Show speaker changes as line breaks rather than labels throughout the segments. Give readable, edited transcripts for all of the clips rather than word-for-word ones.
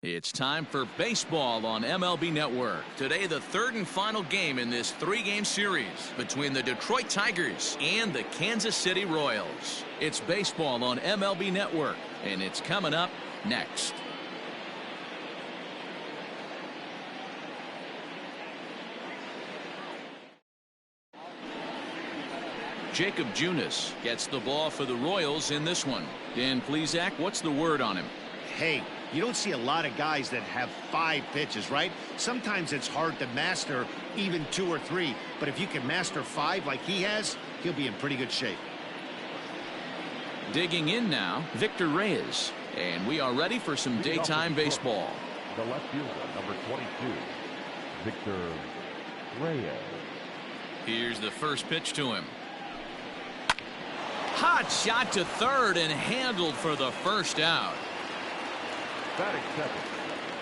It's time for baseball on MLB Network. Today, the third and final game in this three-game series between the Detroit Tigers and the Kansas City Royals. It's baseball on MLB Network, and it's coming up next. Jacob Junis gets the ball for the Royals in this one. Dan Plesac, what's the word on him?
Hey, you don't see a lot of guys that have 5 pitches, right? Sometimes it's hard to master even 2 or 3. But if you can master 5 like he has, he'll be in pretty good shape.
Digging in now, Victor Reyes. And we are ready for some daytime baseball.
The left fielder, number 22, Victor Reyes.
Here's the first pitch to him. Hot shot to third and handled for the first out.
Batting second,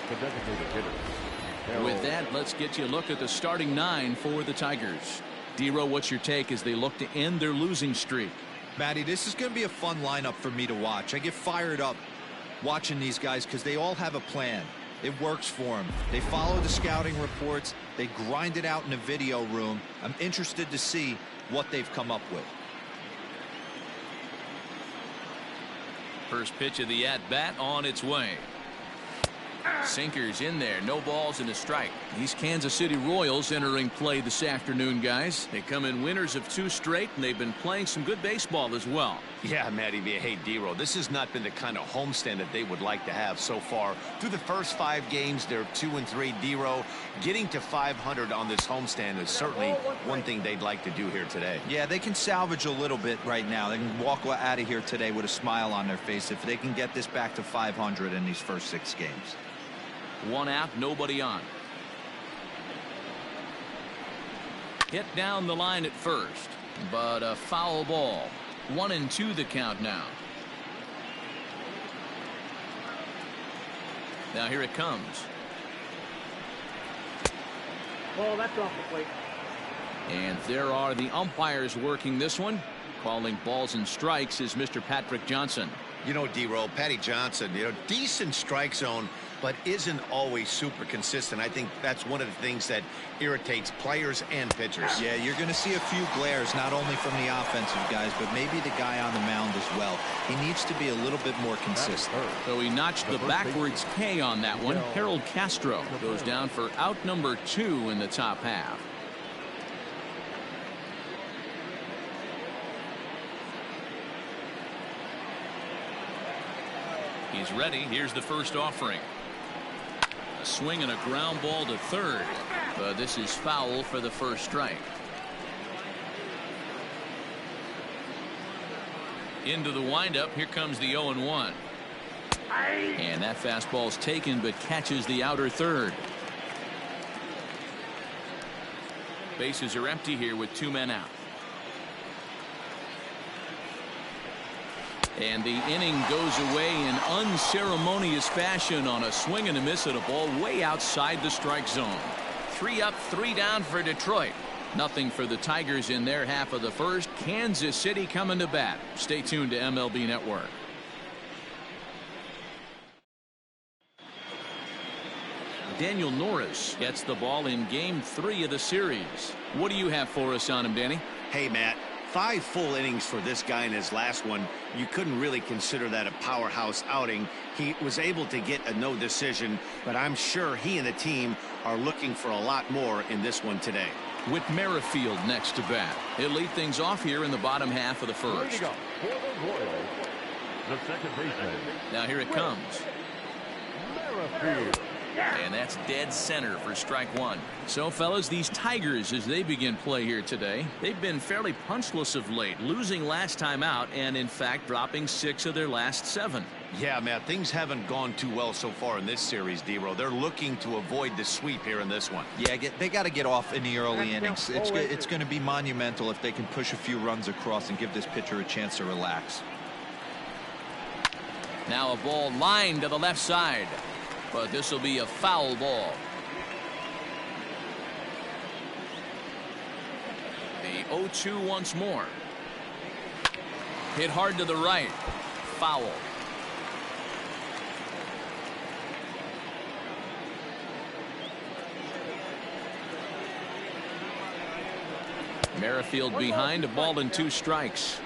the designated hitter.
With that, let's get you a look at the starting 9 for the Tigers. Dero, what's your take as they look to end their losing streak?
Matty, this is going to be a fun lineup for me to watch. I get fired up watching these guys because they all have a plan. It works for them. They follow the scouting reports. They grind it out in the video room. I'm interested to see what they've come up with.
First pitch of the at-bat on its way. Sinkers in there, no balls and a strike. These Kansas City Royals entering play this afternoon, guys. They come in winners of 2 straight, and they've been playing some good baseball as well.
Yeah, Matty, hey, Dero, this has not been the kind of homestand that they would like to have so far. Through the first 5 games, they're 2-3. Dero, getting to 500 on this homestand is certainly one thing they'd like to do here today.
Yeah, they can salvage a little bit right now. They can walk out of here today with a smile on their face if they can get this back to 500 in these first 6 games.
1 out, nobody on. Hit down the line at first, but a foul ball. 1-2 the count now. Now here it comes.
Ball, that's off the plate.
And there are the umpires working this one. Calling balls and strikes is Mr. Patrick Johnson.
You know, D-Roll, Patty Johnson, decent strike zone, but isn't always super consistent. I think that's one of the things that irritates players and pitchers.
Yeah, you're going to see a few glares, not only from the offensive guys, but maybe the guy on the mound as well. He needs to be a little bit more consistent.
So he notched the backwards K on that one. Harold Castro goes down for out number 2 in the top half. He's ready. Here's the first offering. A swing and a ground ball to third. But this is foul for the first strike. Into the windup. Here comes the 0-1. And that fastball's taken but catches the outer third. Bases are empty here with 2 men out. And the inning goes away in unceremonious fashion on a swing and a miss at a ball way outside the strike zone. 3 up, 3 down for Detroit. Nothing for the Tigers in their half of the first. Kansas City coming to bat. Stay tuned to MLB Network. Daniel Norris gets the ball in game 3 of the series. What do you have for us on him, Danny?
Hey, Matt. 5 full innings for this guy in his last one. You couldn't really consider that a powerhouse outing. He was able to get a no decision, but I'm sure he and the team are looking for a lot more in this one today.
With Merrifield next to bat. He'll lead things off here in the bottom half of the first.
For the Royals, the second baseman.
Now here it comes.
Merrifield.
And that's dead center for strike 1. So, fellas, these Tigers, as they begin play here today, they've been fairly punchless of late, losing last time out and, in fact, dropping 6 of their last 7.
Yeah, Matt, things haven't gone too well so far in this series, Dero. They're looking to avoid the sweep here in this one.
Yeah, they got to get off in the early innings. It's going to be monumental if they can push a few runs across and give this pitcher a chance to relax.
Now a ball lined to the left side. But this will be a foul ball. The 0-2 once more. Hit hard to the right. Foul. Merrifield behind, a ball and 2 strikes.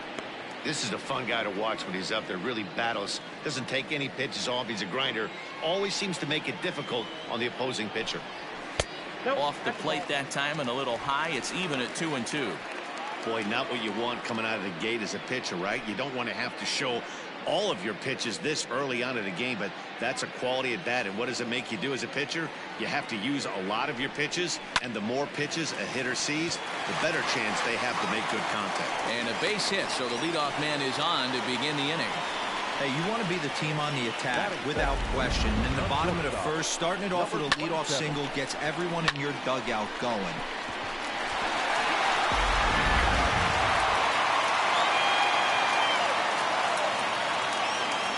This is a fun guy to watch when he's up there. Really battles. Doesn't take any pitches off. He's a grinder. Always seems to make it difficult on the opposing pitcher.
Off the plate that time and a little high. It's even at 2-2.
Boy, not what you want coming out of the gate as a pitcher, right? You don't want to have to show all of your pitches this early on in the game, but that's a quality at bat. And what does it make you do as a pitcher? You have to use a lot of your pitches, and the more pitches a hitter sees, the better chance they have to make good contact.
And a base hit, so the leadoff man is on to begin the inning.
Hey, you want to be the team on the attack without question. In the bottom of the first, starting it off with a leadoff single gets everyone in your dugout going.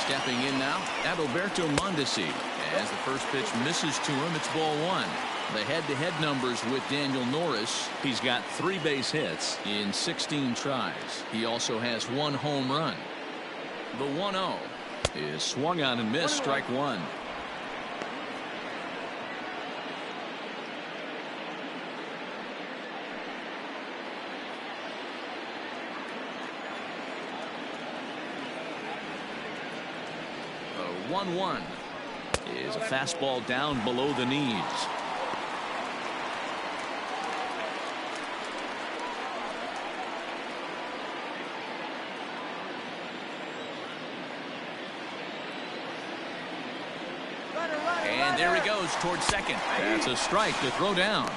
Stepping in now, Adalberto Mondesi. As the first pitch misses to him, it's ball 1. The head-to-head numbers with Daniel Norris. He's got 3 base hits in 16 tries. He also has 1 home run. The 1-0 is swung on and missed, strike 1. The 1-1 is a fastball down below the knees. And there he goes towards second. That's a strike to throw down.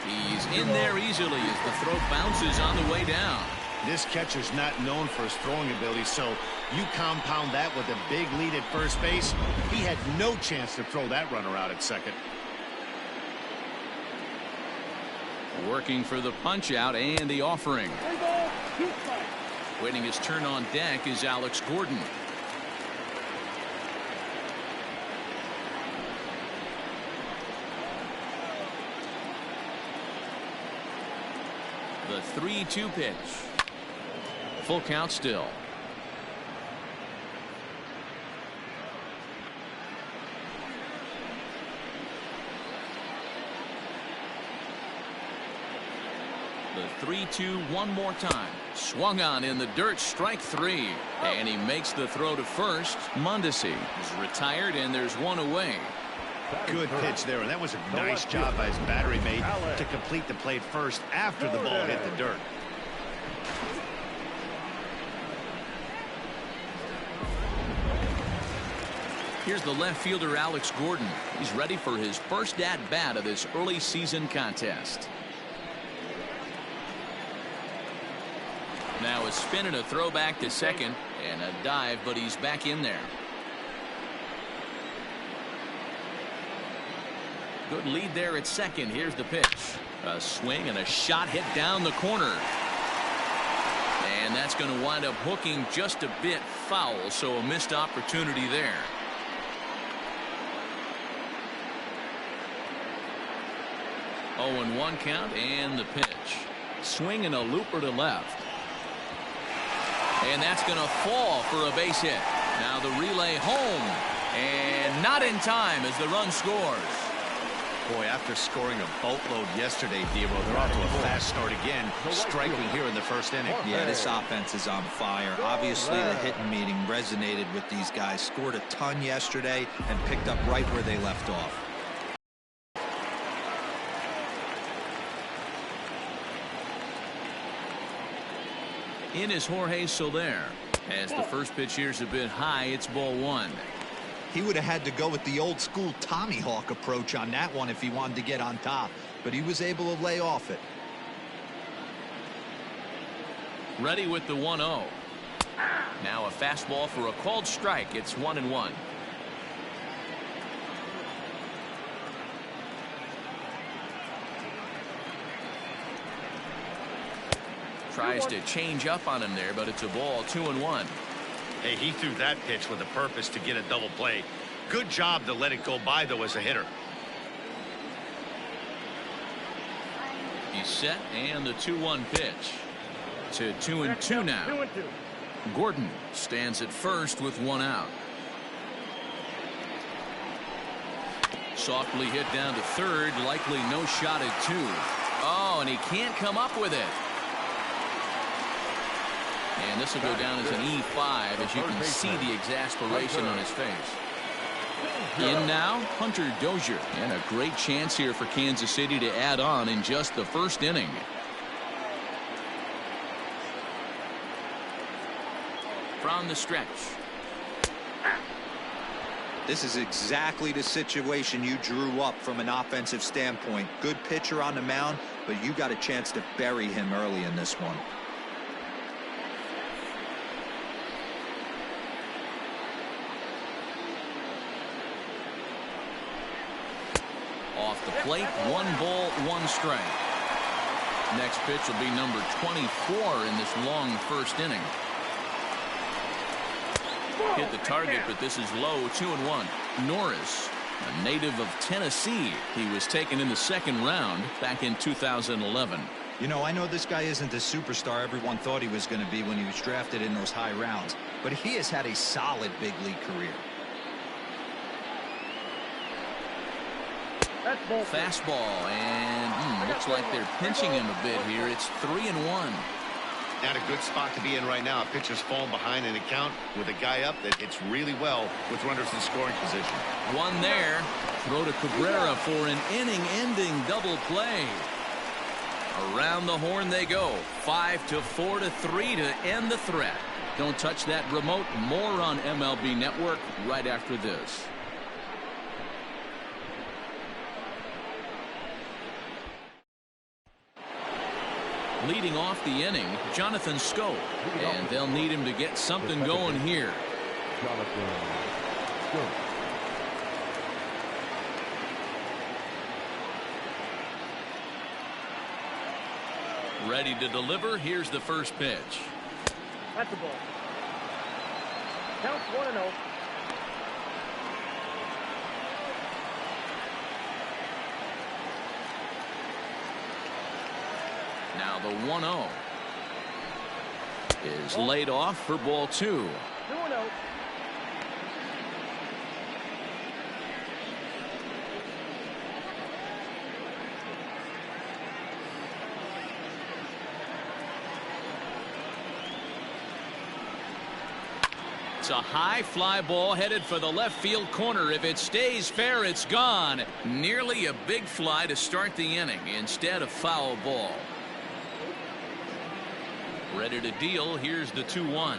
He's in there easily as the throw bounces on the way down.
This catcher's not known for his throwing ability, so you compound that with a big lead at first base. He had no chance to throw that runner out at second.
Working for the punch out and the offering. Waiting his turn on deck is Alex Gordon. The 3-2 pitch. Full count still. The 3-2 one more time. Swung on in the dirt, strike 3. And he makes the throw to first. Mondesi is retired and there's 1 away.
Good pitch there, and that was a nice job by his battery mate to complete the play first after the ball hit the dirt.
Here's the left fielder Alex Gordon. He's ready for his first at-bat of this early season contest. Now a spin and a throw back to second and a dive, but he's back in there. Good lead there at second. Here's the pitch. A swing and a shot hit down the corner. And that's going to wind up hooking just a bit foul, so a missed opportunity there. Oh, and 1 count and the pitch. Swing and a looper to left. And that's going to fall for a base hit. Now the relay home. And not in time as the run scores.
Boy, after scoring a boatload yesterday, Dero, they're off to a fast start again, striking here in the first inning.
Yeah, this offense is on fire. Obviously, the hitting meeting resonated with these guys. Scored a ton yesterday and picked up right where they left off.
In is Jorge Soler. As the first pitch here's a bit high, it's ball 1.
He would have had to go with the old school Tommy Hawk approach on that one if he wanted to get on top, but he was able to lay off it.
Ready with the 1-0. Now a fastball for a called strike. It's 1-1. Tries to change up on him there, but it's a ball. 2-1.
Hey, he threw that pitch with a purpose to get a double play. Good job to let it go by, though, as a hitter.
He's set, and the 2-1 pitch. To 2-2 now.
2-2.
Gordon stands at first with 1 out. Softly hit down to third. Likely no shot at 2. Oh, and he can't come up with it. And this will go down as an E5, as you can see the exasperation on his face. In now, Hunter Dozier. And a great chance here for Kansas City to add on in just the first inning. From the stretch.
This is exactly the situation you drew up from an offensive standpoint. Good pitcher on the mound, but you got a chance to bury him early in this one.
Off the plate, 1 ball, 1 strike. Next pitch will be number 24 in this long first inning. Hit the target, but this is low, 2-1. Norris, a native of Tennessee. He was taken in the second round back in 2011.
You know, I know this guy isn't the superstar everyone thought he was going to be when he was drafted in those high rounds, but he has had a solid big league career.
Fastball, and looks like they're pinching him a bit here. It's 3-1.
Not a good spot to be in right now. A pitcher's falling behind in the count with a guy up that hits really well with runners in scoring position.
One there. Throw to Cabrera for an inning-ending double play. Around the horn they go. 5-4 to 3 to end the threat. Don't touch that remote. More on MLB Network right after this. Leading off the inning, Jonathan Schoop, and they'll need him to get something going here.
Jonathan Schoop.
Ready to deliver. Here's the first pitch.
That's the ball. Count 1-0.
Now the 1-0 is laid off for ball 2.
2-0.
It's a high fly ball headed for the left field corner. If it stays fair, it's gone. Nearly a big fly to start the inning instead of foul ball. Ready to deal. Here's the 2-1.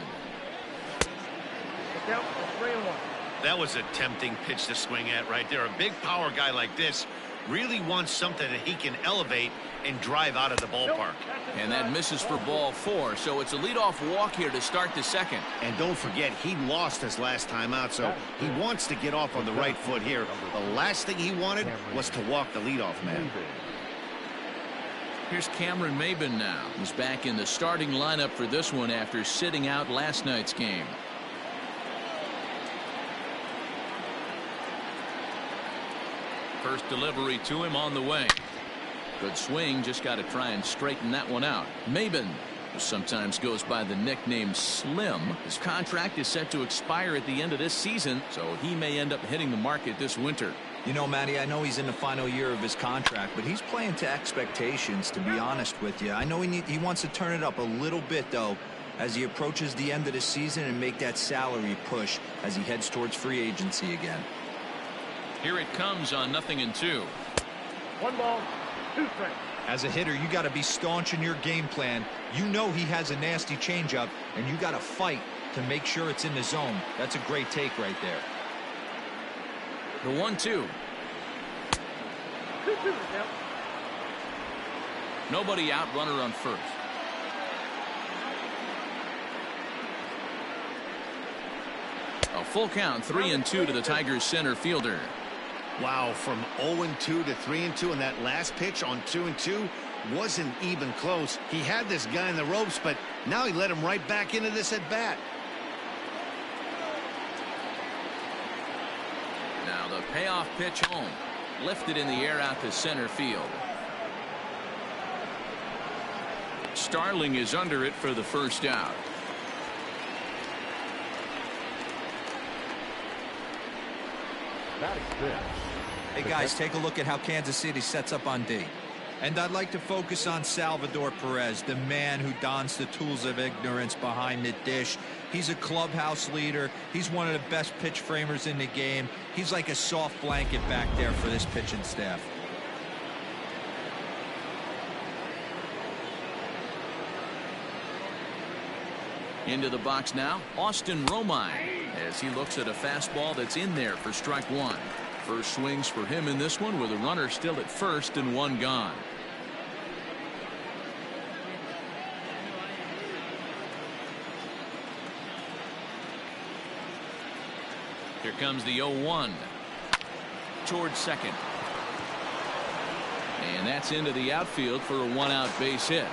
Count 3-1.
That was a tempting pitch to swing at right there. A big power guy like this really wants something that he can elevate and drive out of the ballpark.
And that misses for ball 4. So it's a leadoff walk here to start the second.
And don't forget, he lost his last time out, so he wants to get off on the right foot here. The last thing he wanted was to walk the leadoff man.
Here's Cameron Maybin now. He's back in the starting lineup for this one after sitting out last night's game. First delivery to him on the way. Good swing, just got to try and straighten that one out. Maybin, who sometimes goes by the nickname Slim, his contract is set to expire at the end of this season, so he may end up hitting the market this winter.
You know, Matty, I know he's in the final year of his contract, but he's playing to expectations, to be honest with you. I know he wants to turn it up a little bit, though, as he approaches the end of the season and make that salary push as he heads towards free agency again.
Here it comes on 0-2.
1 ball, 2 strikes.
As a hitter, you got to be staunch in your game plan. You know he has a nasty changeup, and you got to fight to make sure it's in the zone. That's a great take right there.
The 1-2.
2-2 count.
Nobody out, runner on first. A full count, 3-2 to the Tigers center fielder.
Wow, from 0-2 to 3-2, and that last pitch on 2-2 wasn't even close. He had this guy in the ropes, but now he let him right back into this at bat.
Now the payoff pitch home. Lifted in the air out to center field. Starling is under it for the first out.
Batting fifth.
Hey, guys, take a look at how Kansas City sets up on D. And I'd like to focus on Salvador Perez, the man who dons the tools of ignorance behind the dish. He's a clubhouse leader. He's one of the best pitch framers in the game. He's like a soft blanket back there for this pitching staff.
Into the box now, Austin Romine, as he looks at a fastball that's in there for strike one. First swings for him in this one with a runner still at first and one gone. Here comes the 0-1 towards second. And that's into the outfield for a one-out base hit.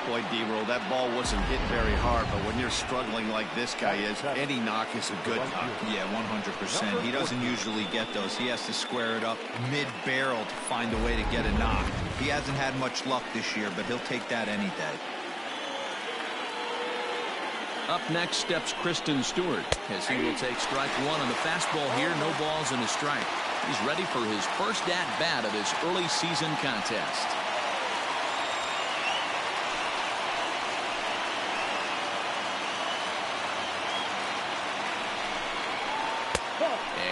Boy, D-Roll, that ball wasn't hit very hard, but when you're struggling like this guy is, any knock is a good knock.
Yeah, 100%. He doesn't usually get those. He has to square it up mid-barrel to find a way to get a knock. He hasn't had much luck this year, but he'll take that any day.
Up next steps Kristen Stewart, as he will take strike one on the fastball here. No balls and a strike. He's ready for his first at-bat of this early season contest.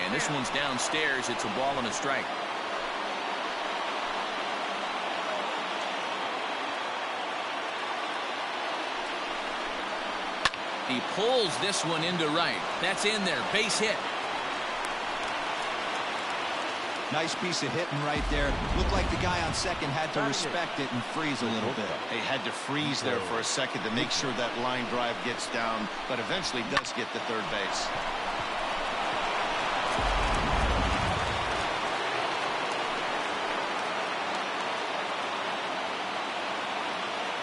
And this one's downstairs. It's a ball and a strike. He pulls this one into right. That's in there. Base hit.
Nice piece of hitting right there. Looked like the guy on second had to respect it and freeze a little bit.
He had to freeze there for a second to make sure that line drive gets down, but eventually does get to third base.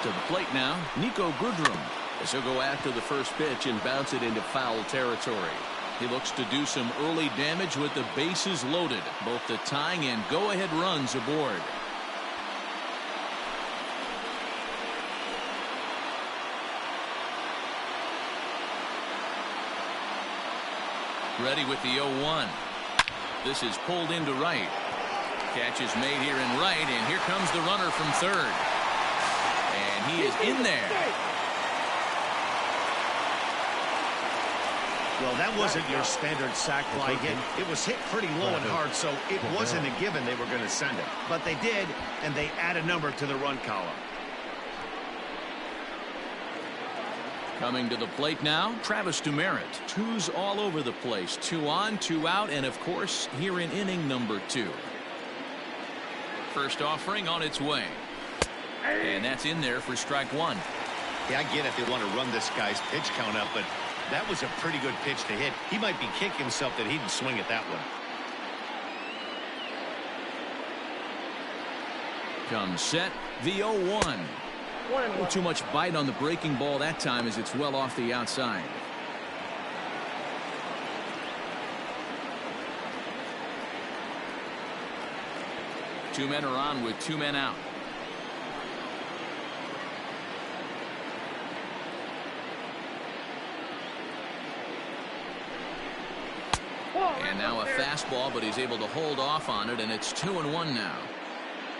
To the plate now, Nico Goodrum, as he'll go after the first pitch and bounce it into foul territory. He looks to do some early damage with the bases loaded, both the tying and go-ahead runs aboard. Ready with the 0-1. This is pulled into right. Catch is made here in right, and here comes the runner from third. And he is in there.
Well, that wasn't your standard sac fly hit. It was hit pretty low and hard, so it wasn't a given they were going to send it. But they did, and they add a number to the run column.
Coming to the plate now, Travis Demerit. Twos all over the place. 2 on, 2 out, and of course, here in inning number 2. First offering on its way. And that's in there for strike one.
Yeah, I get it. They want to run this guy's pitch count up, but that was a pretty good pitch to hit. He might be kicking himself that he didn't swing at that one.
Comes set, the 0-1. Not too much bite on the breaking ball that time as it's well off the outside. Two men are on with 2 men out. And now a fastball, but he's able to hold off on it, and it's 2-1 now.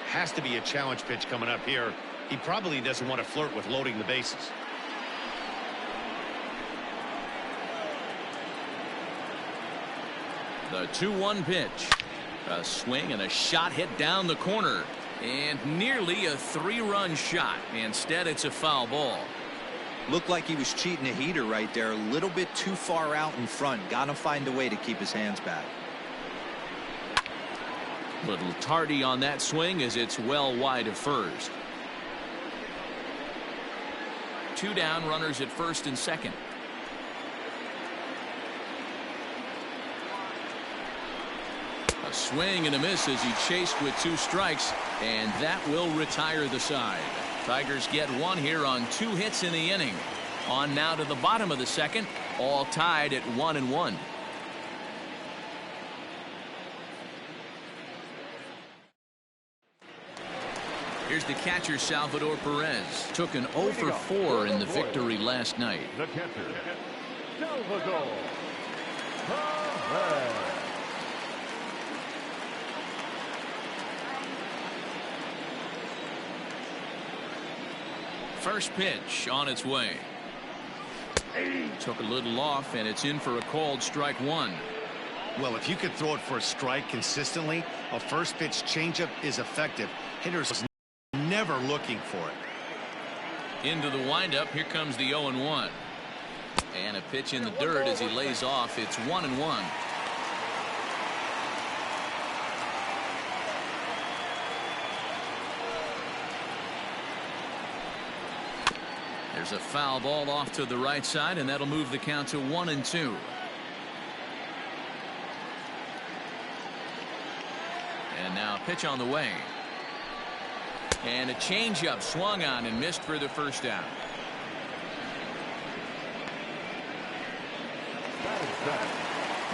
Has to be a challenge pitch coming up here. He probably doesn't want to flirt with loading the bases.
The 2-1 pitch. A swing and a shot hit down the corner. And nearly a 3-run shot. Instead, it's a foul ball.
Looked like he was cheating a heater right there. A little bit too far out in front. Got to find a way to keep his hands back.
Little tardy on that swing as it's well wide of first. 2 down, runners at first and second. A swing and a miss as he chased with 2 strikes, and that will retire the side. Tigers get 1 here on 2 hits in the inning. On now to the bottom of the second, all tied at 1-1. Here's the catcher, Salvador Perez. Took an 0 for 4 in the victory last night.
The catcher,
Salvador Perez.
First pitch on its way. Took a little off, and it's in for a called strike one.
Well, if you could throw it for a strike consistently, a first pitch changeup is effective. Hitters never looking for it.
Into the windup. Here comes the 0-1. And a pitch in the dirt as he lays off. It's 1-1. There's a foul ball off to the right side, and that'll move the count to 1-2. And now a pitch on the way. And a changeup swung on and missed for the first down.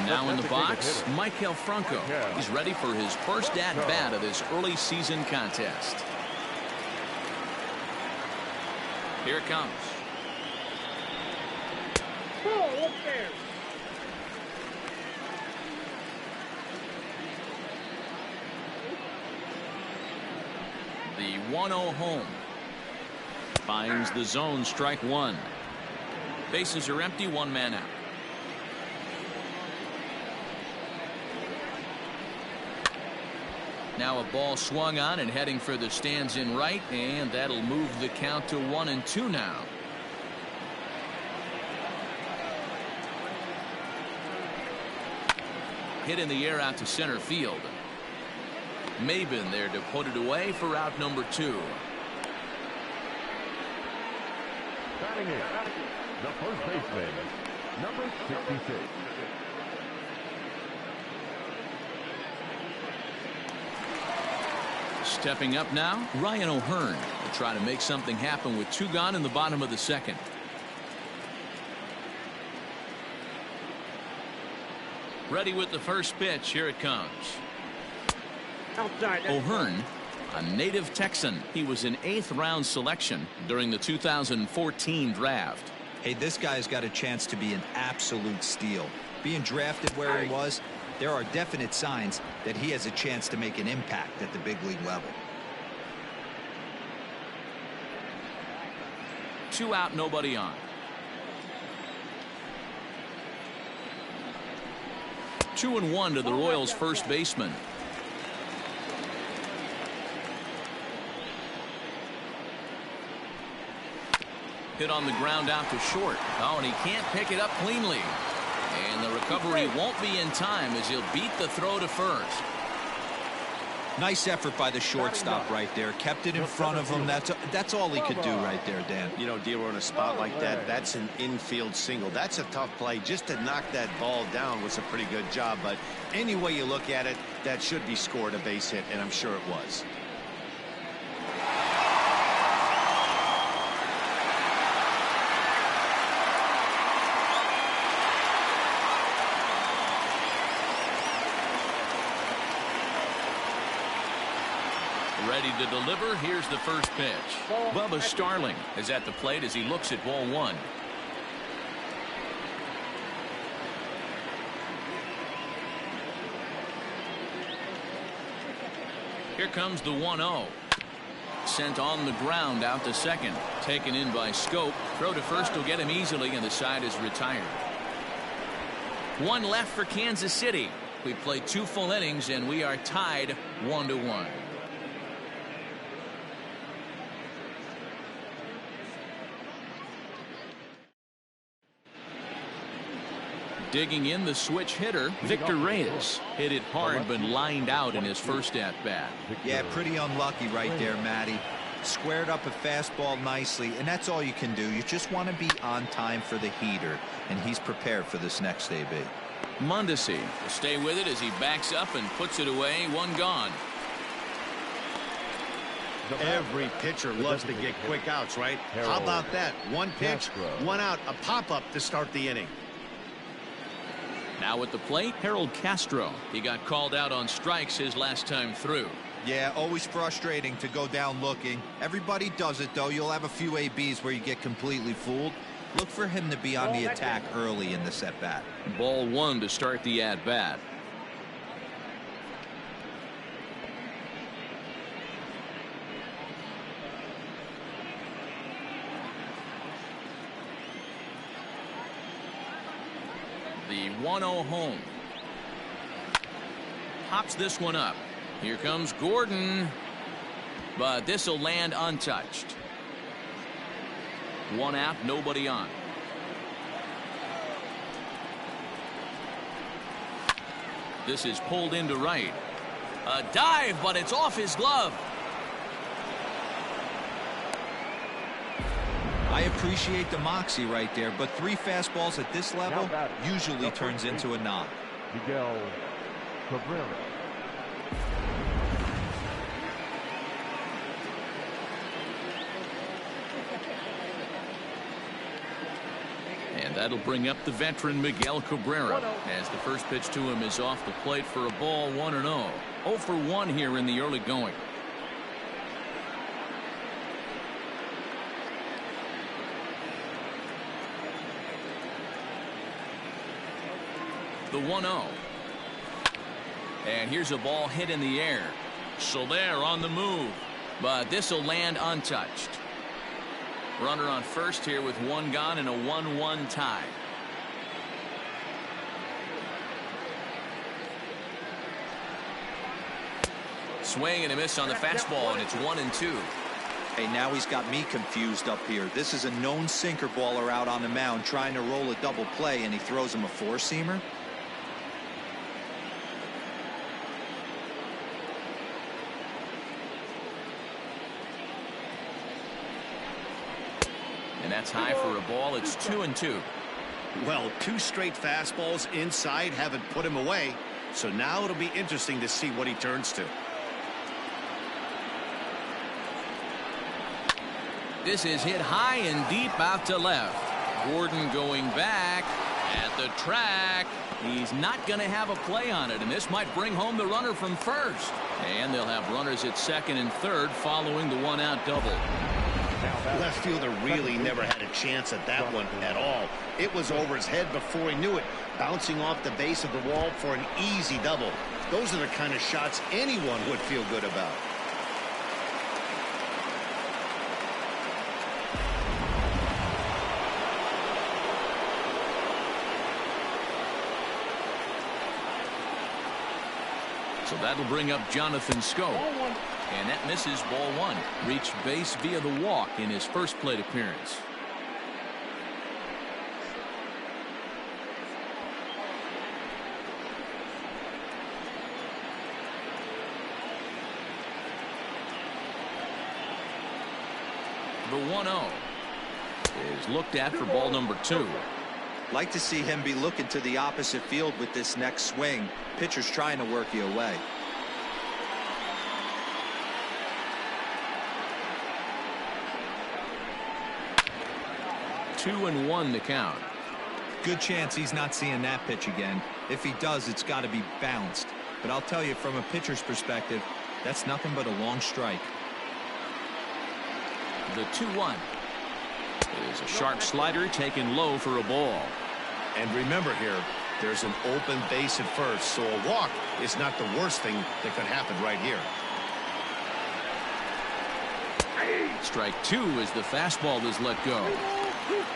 Now in the box, Michael Franco. He's ready for his first at-bat of this early season contest. Here it comes. The 1-0 home. Finds the zone, strike one. Bases are empty, one man out. Now a ball swung on and heading for the stands in right, and that'll move the count to 1-2 now. Hit in the air out to center field. Maben there to put it away for out number 2.
Batting in, the first baseman, number 66.
Stepping up now, Ryan O'Hearn will try to make something happen with 2 gone in the bottom of the second. Ready with the first pitch. Here it comes. O'Hearn, a native Texan. He was an 8th round selection during the 2014 draft.
Hey, this guy's got a chance to be an absolute steal. Being drafted where he was, there are definite signs that he has a chance to make an impact at the big league level.
2 out, nobody on. 2-1 to the Royals' first baseman. Hit on the ground out to short. Oh, and he can't pick it up cleanly. And the recovery won't be in time as he'll beat the throw to first.
Nice effort by the shortstop right there. Kept it in front of him. That's all he could do right there, Dan.
You know, Dero, in a spot like that, that's an infield single. That's a tough play. Just to knock that ball down was a pretty good job. But any way you look at it, that should be scored a base hit, and I'm sure it was.
Ready to deliver. Here's the first pitch. Bubba Starling is at the plate as he looks at ball one. Here comes the 1-0. Sent on the ground out to second. Taken in by Scope. Throw to first will get him easily, and the side is retired. 1 left for Kansas City. We played 2 full innings, and we are tied 1-1. Digging in, the switch hitter, Victor Reyes. Hit it hard, but lined out in his first at-bat.
Yeah, pretty unlucky right there, Matty. Squared up a fastball nicely, and that's all you can do. You just want to be on time for the heater, and he's prepared for this next AB.
Mondesi will stay with it as he backs up and puts it away. 1 gone.
Every pitcher loves to get quick outs, right? How about that? 1 pitch, 1 out, a pop-up to start the inning.
Now at the plate, Harold Castro. He got called out on strikes his last time through.
Yeah, always frustrating to go down looking. Everybody does it, though. You'll have a few ABs where you get completely fooled. Look for him to be on the attack early in this at-bat.
Ball 1 to start the at-bat. 1-0 home. Pops this one up. Here comes Gordon. But this will land untouched. 1 out, nobody on. This is pulled into right. A dive, but it's off his glove.
I appreciate the moxie right there, but 3 fastballs at this level usually turns into a knock.
Miguel Cabrera.
And that'll bring up the veteran Miguel Cabrera as the first pitch to him is off the plate for a ball. 1-0. 0 for 1 here in the early going. The 1-0. And here's a ball hit in the air. Soler on the move. But this will land untouched. Runner on first here with 1 gone and a 1-1 tie. Swing and a miss on the fastball, and it's 1-2.
Hey, now he's got me confused up here. This is a known sinker baller out on the mound trying to roll a double play, and he throws him a 4-seamer.
And that's high for a ball. It's 2-2.
Well, 2 straight fastballs inside haven't put him away. So now it'll be interesting to see what he turns to.
This is hit high and deep out to left. Gordon going back at the track. He's not going to have a play on it, and this might bring home the runner from first. And they'll have runners at second and third following the 1-out double.
Left fielder really never had a chance at that one at all. It was over his head before he knew it, bouncing off the base of the wall for an easy double. Those are the kind of shots anyone would feel good about.
So that'll bring up Jonathan Schoop. And that misses ball 1. Reached base via the walk in his first plate appearance. The 1-0 is looked at for ball number 2.
Like to see him be looking to the opposite field with this next swing. Pitcher's trying to work you away.
Two and 1 the count.
Good chance he's not seeing that pitch again. If he does, it's got to be bounced. But I'll tell you, from a pitcher's perspective, that's nothing but a long strike.
The 2-1 is a sharp slider taken low for a ball.
And remember here, there's an open base at first, so a walk is not the worst thing that could happen right here.
Strike 2 as the fastball is let go.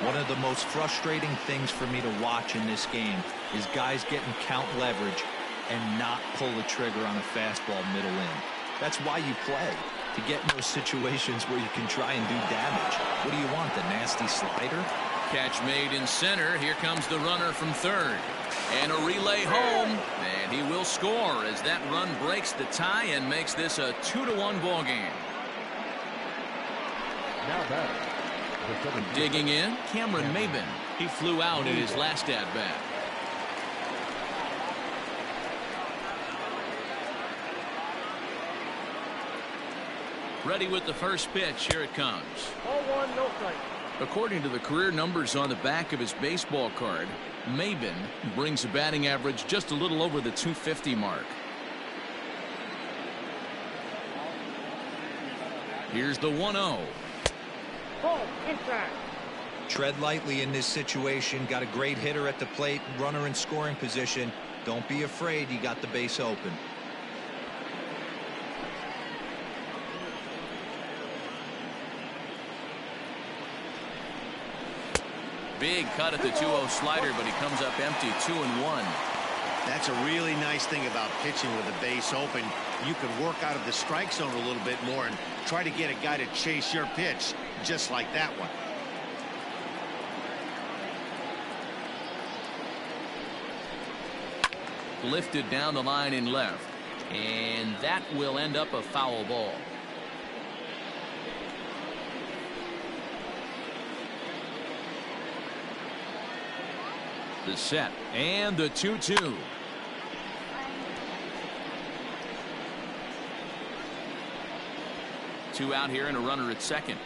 One of the most frustrating things for me to watch in this game is guys getting count leverage and not pull the trigger on a fastball middle in. That's why you play, to get in those situations where you can try and do damage. What do you want, the nasty slider?
Catch made in center. Here comes the runner from third. And a relay home. And he will score as that run breaks the tie and makes this a 2-1 ball game.
Now back.
Digging in, Cameron Maben. He flew out in his last at-bat. Ready with the first pitch. Here it comes.
0-1, no strike.
According to the career numbers on the back of his baseball card, Maben brings a batting average just a little over the 250 mark. Here's the 1-0.
Ball inside.
Tread lightly in this situation. Got a great hitter at the plate, runner in scoring position. Don't be afraid, you got the base open.
Big cut at the 2-0 slider, but he comes up empty, 2-1.
That's a really nice thing about pitching with a base open. You can work out of the strike zone a little bit more and try to get a guy to chase your pitch, just like that one.
Lifted down the line in left, and that will end up a foul ball. The set and the 2-2. Two out here and a runner at second.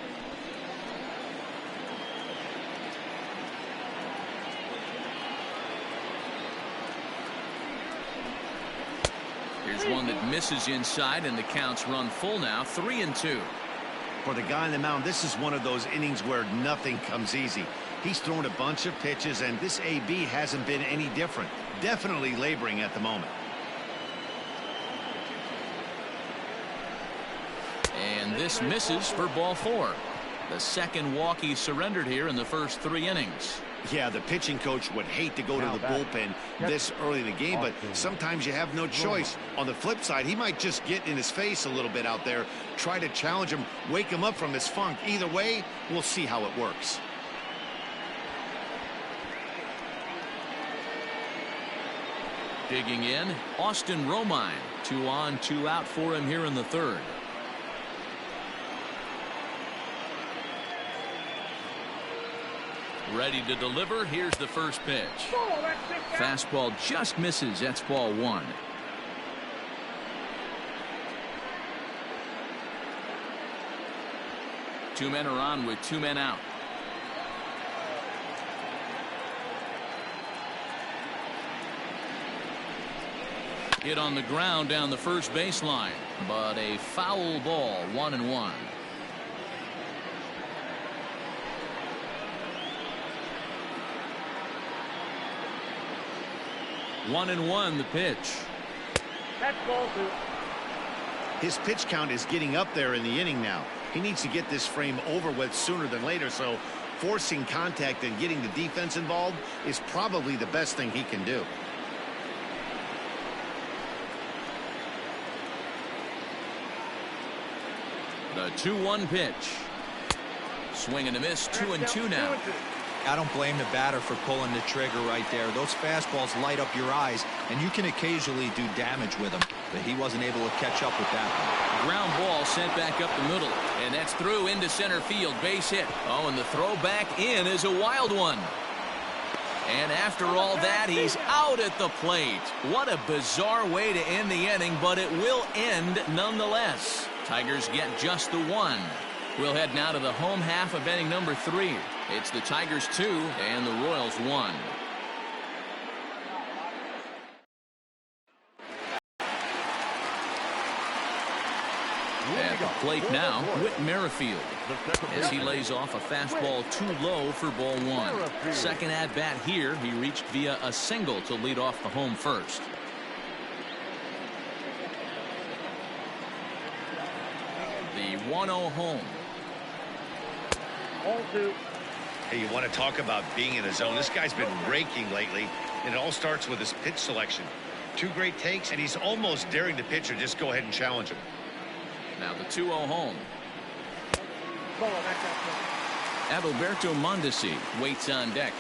Here's one that misses inside, and the count's run full now, 3-2.
For the guy on the mound, this is one of those innings where nothing comes easy. He's thrown a bunch of pitches, and this AB hasn't been any different. Definitely laboring at the moment.
And this misses for ball 4. The second walk he surrendered here in the first 3 innings.
Yeah, the pitching coach would hate to go to the bullpen this early in the game, but sometimes you have no choice. On the flip side, he might just get in his face a little bit out there, try to challenge him, wake him up from his funk. Either way, we'll see how it works.
Digging in, Austin Romine. 2 on, 2 out for him here in the 3rd. Ready to deliver. Here's the first pitch. Fastball just misses. That's ball 1. Two men are on with 2 men out. Hit on the ground down the first baseline, but a foul ball, 1-1. One and one, the pitch.
That's ball 2.
His pitch count is getting up there in the inning now. He needs to get this frame over with sooner than later, so forcing contact and getting the defense involved is probably the best thing he can do.
The 2-1 pitch. Swing and a miss, 2-2 now.
I don't blame the batter for pulling the trigger right there. Those fastballs light up your eyes, and you can occasionally do damage with them, but he wasn't able to catch up with that one.
Ground ball sent back up the middle, and that's through into center field. Base hit. Oh, and the throw back in is a wild one. And after all that, he's out at the plate. What a bizarre way to end the inning, but it will end nonetheless. Tigers get just the 1. We'll head now to the home half of inning number 3. It's the Tigers 2 and the Royals 1. At the plate now, Whit Merrifield, as he lays off a fastball too low for ball 1. Second at bat here, he reached via a single to lead off the home first. The 1-0 home.
Ball 2.
Hey, you want to talk about being in the zone? This guy's been raking lately, and it all starts with his pitch selection. 2 great takes, and he's almost daring the pitcher just go ahead and challenge him.
Now the 2-0 home.
Ball, that's out.
Adalberto Mondesi waits on deck.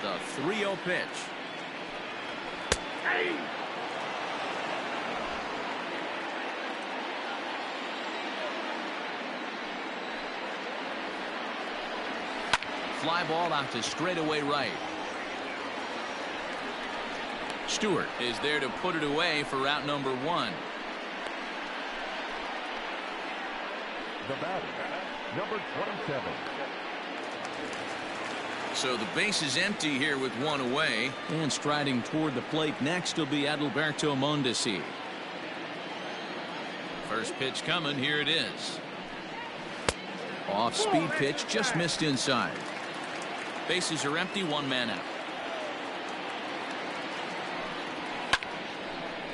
The 3-0 pitch.
Hey!
Fly ball out to straightaway right. Stewart is there to put it away for out number 1.
The batter, number 27.
So the base is empty here with 1 away. And striding toward the plate next will be Adalberto Mondesi. First pitch coming. Here it is. Off speed pitch, just missed inside. Bases are empty, 1 man out.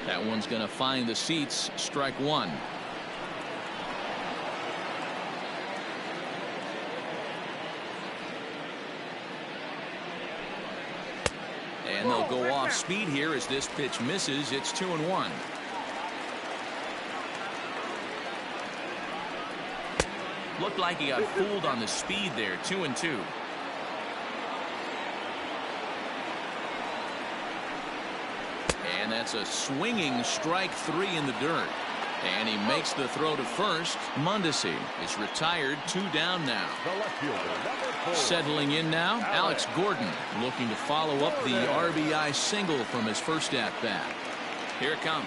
That one's going to find the seats. Strike one. And they'll go off speed here as this pitch misses. It's 2-1. Looked like he got fooled on the speed there. 2-2. And that's a swinging strike three in the dirt. And he makes the throw to first. Mondesi is retired. 2 down now. Settling in now, Alex Gordon looking to follow up the RBI single from his first at bat. Here it comes.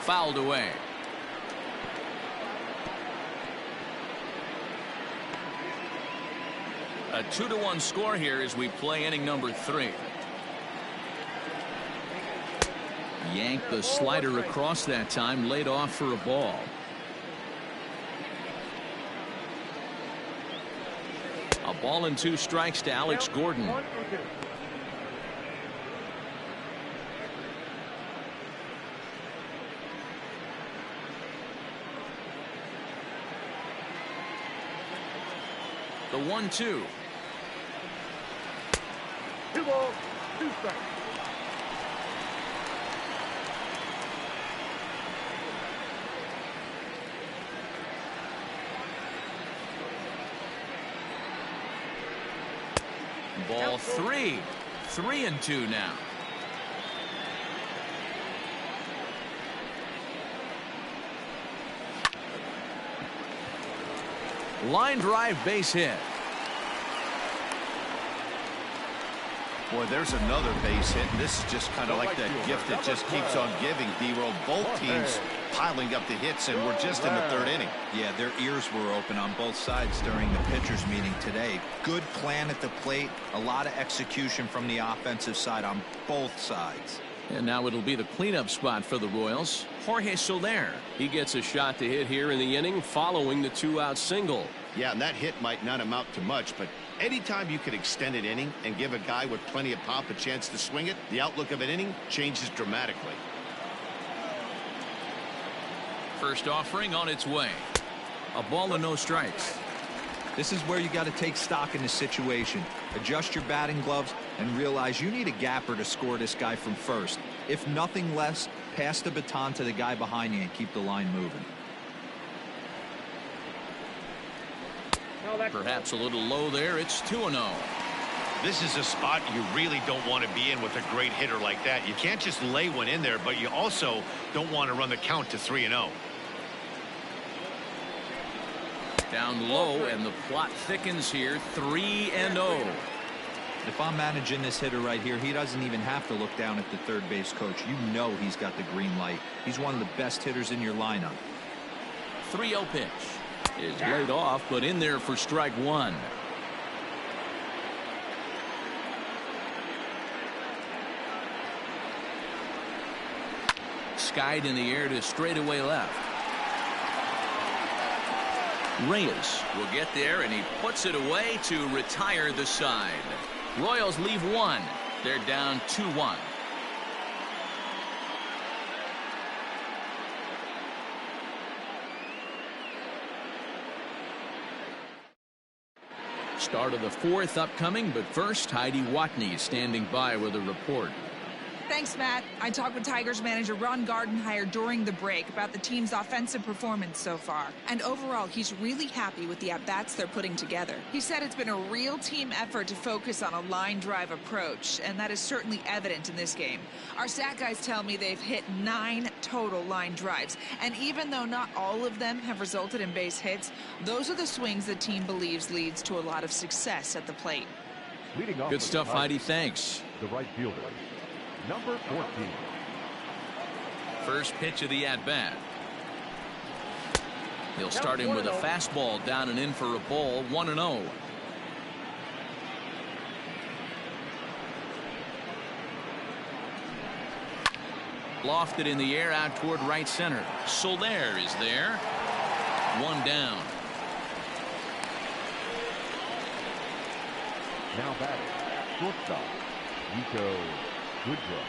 Fouled away. A 2-1 score here as we play inning number 3. Yanked the slider across that time, laid off for a ball. A ball and 2 strikes to Alex Gordon. The 1-2.
2 balls, 2 strikes.
Ball 3. 3-2 now. Line drive, base hit.
Boy, there's another base hit, and this is just kind of like that gift that just keeps on giving, D-Roll. Both teams piling up the hits, and we're just in the 3rd inning.
Yeah, their ears were open on both sides during the pitchers meeting today. Good plan at the plate, a lot of execution from the offensive side on both sides.
And now it'll be the cleanup spot for the Royals. Jorge Soler. He gets a shot to hit here in the inning following the 2-out single.
Yeah, and that hit might not amount to much, but anytime you can extend an inning and give a guy with plenty of pop a chance to swing it, the outlook of an inning changes dramatically.
First offering on its way. A ball and no strikes.
This is where you got to take stock in this situation. Adjust your batting gloves and realize you need a gapper to score this guy from first. If nothing less, pass the baton to the guy behind you and keep the line moving.
Perhaps a little low there. It's 2-0.
This is a spot you really don't want to be in with a great hitter like that. You can't just lay one in there, but you also don't want to run the count to 3-0.
Down low, and the plot thickens here. 3-0.
If I'm managing this hitter right here, he doesn't even have to look down at the third base coach. You know he's got the green light. He's one of the best hitters in your lineup.
3-0 pitch is laid off, but in there for strike one. Skied in the air to straightaway left. Reyes will get there, and he puts it away to retire the side. Royals leave one. They're down 2-1. Start of the 4th upcoming, but first, Heidi Watney is standing by with a report.
Thanks, Matt. I talked with Tigers manager Ron Gardenhire during the break about the team's offensive performance so far. And overall, he's really happy with the at-bats they're putting together. He said it's been a real team effort to focus on a line drive approach, and that is certainly evident in this game. Our stat guys tell me they've hit 9 total line drives. And even though not all of them have resulted in base hits, those are the swings the team believes leads to a lot of success at the plate.
Good stuff, Heidi. Thanks.
The right fielder, number 14.
First pitch of the at-bat. He'll start him with a fastball down and in for a ball. 1-0. Lofted in the air out toward right center. Soler is there. 1 down.
Now batting, shortstop, Nico Goodrum.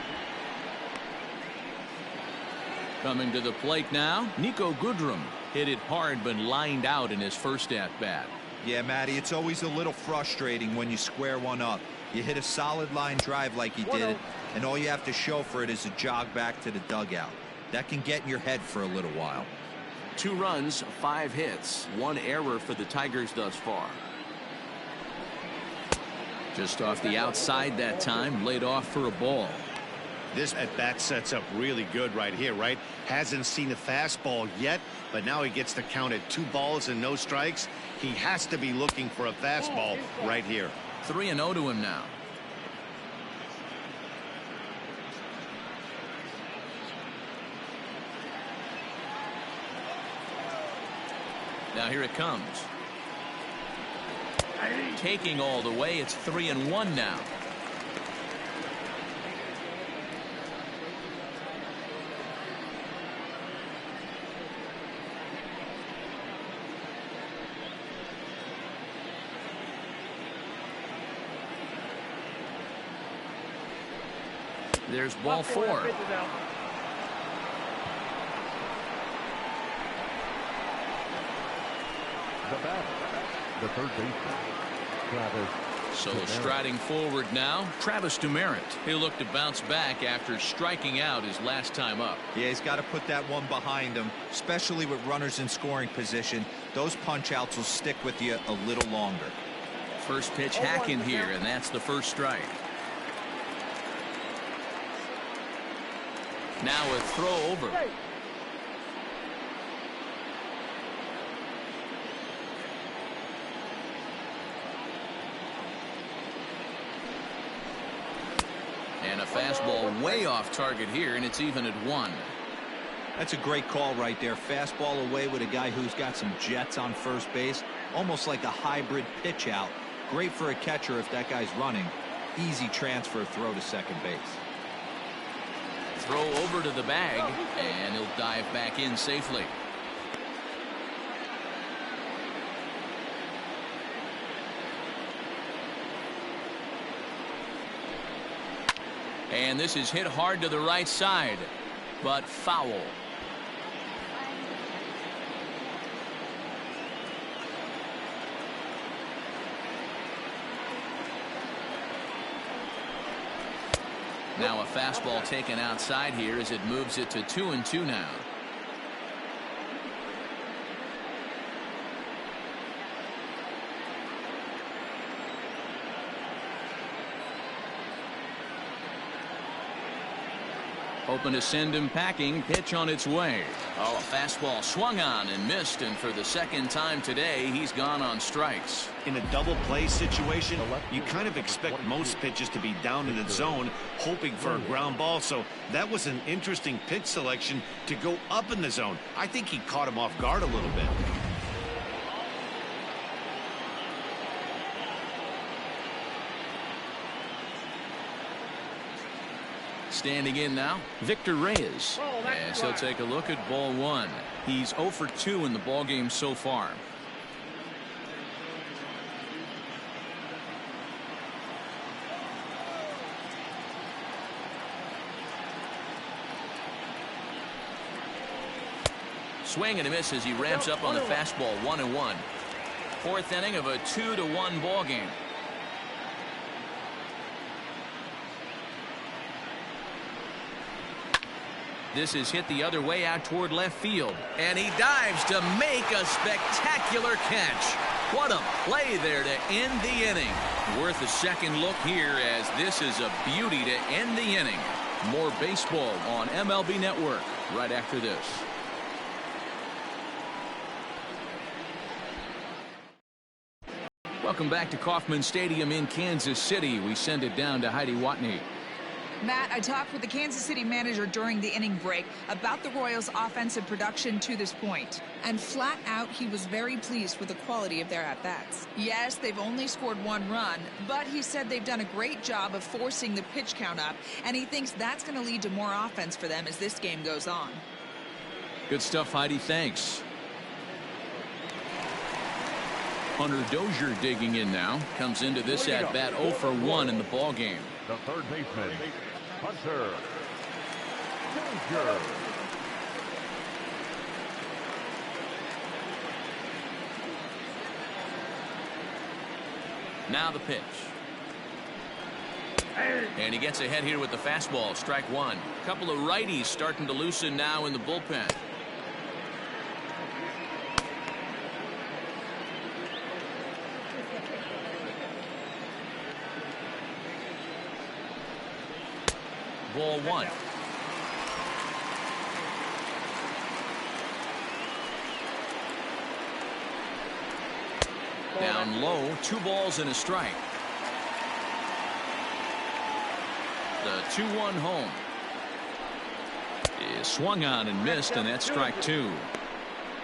Coming to the plate now, Nico Goodrum. Hit it hard but lined out in his first at-bat.
Yeah, Matty, it's always a little frustrating when you square one up. You hit a solid line drive like he did, and all you have to show for it is a jog back to the dugout. That can get in your head for a little while.
2 runs, 5 hits, 1 error for the Tigers thus far. Just off the outside that time, laid off for a ball.
This at-bat sets up really good right here, right? Hasn't seen a fastball yet, but now he gets to count at 2 balls and no strikes. He has to be looking for a fastball right here.
3-0 to him now. Now here it comes. Taking all the way, it's 3-1 now. There's ball 4.
The batter, the third baseman, Travis.
So
Demeritte.
striding forward now, Travis Demeritte. He'll look to bounce back after striking out his last time up.
Yeah, he's got to put that one behind him, especially with runners in scoring position. Those punch-outs will stick with you a little longer.
First pitch hacking here, and that's the first strike. Now a throw over. And a fastball way off target here, and it's even at 1.
That's a great call right there. Fastball away with a guy who's got some jets on first base. Almost like a hybrid pitch out. Great for a catcher if that guy's running. Easy transfer throw to second base.
Throw over to the bag, and he'll dive back in safely. And this is hit hard to the right side, but foul. Now a fastball taken outside here as it moves it to 2-2 now. Hoping to send him packing. Pitch on its way. Oh, a fastball swung on and missed, and for the second time today, he's gone on strikes.
In a double play situation, you kind of expect most pitches to be down in the zone, hoping for a ground ball. So that was an interesting pitch selection to go up in the zone. I think he caught him off guard a little bit.
Standing in now, Victor Reyes. As he'll take a look at ball 1. He's 0 for 2 in the ballgame so far. Swing and a miss as he ramps up on the fastball. 1-1. 4th inning of a 2-1 ball game. This is hit the other way out toward left field, and he dives to make a spectacular catch. What a play there to end the inning. Worth a second look here, as this is a beauty to end the inning. More baseball on MLB Network right after this. Welcome back to Kauffman Stadium in Kansas City. We send it down to Heidi Watney.
Matt, I talked with the Kansas City manager during the inning break about the Royals' offensive production to this point. And flat out, he was very pleased with the quality of their at-bats. Yes, they've only scored 1 run, but he said they've done a great job of forcing the pitch count up, and he thinks that's going to lead to more offense for them as this game goes on.
Good stuff, Heidi. Thanks. Hunter Dozier digging in now. Comes into this at-bat 0 for 1 in the ballgame.
The third baseman, Hunter Dozier.
Now the pitch. And he gets ahead here with the fastball. Strike one. A couple of righties starting to loosen now in the bullpen. Ball one. Down low, 2 balls and a strike. The 2-1 home is swung on and missed, and that's strike 2.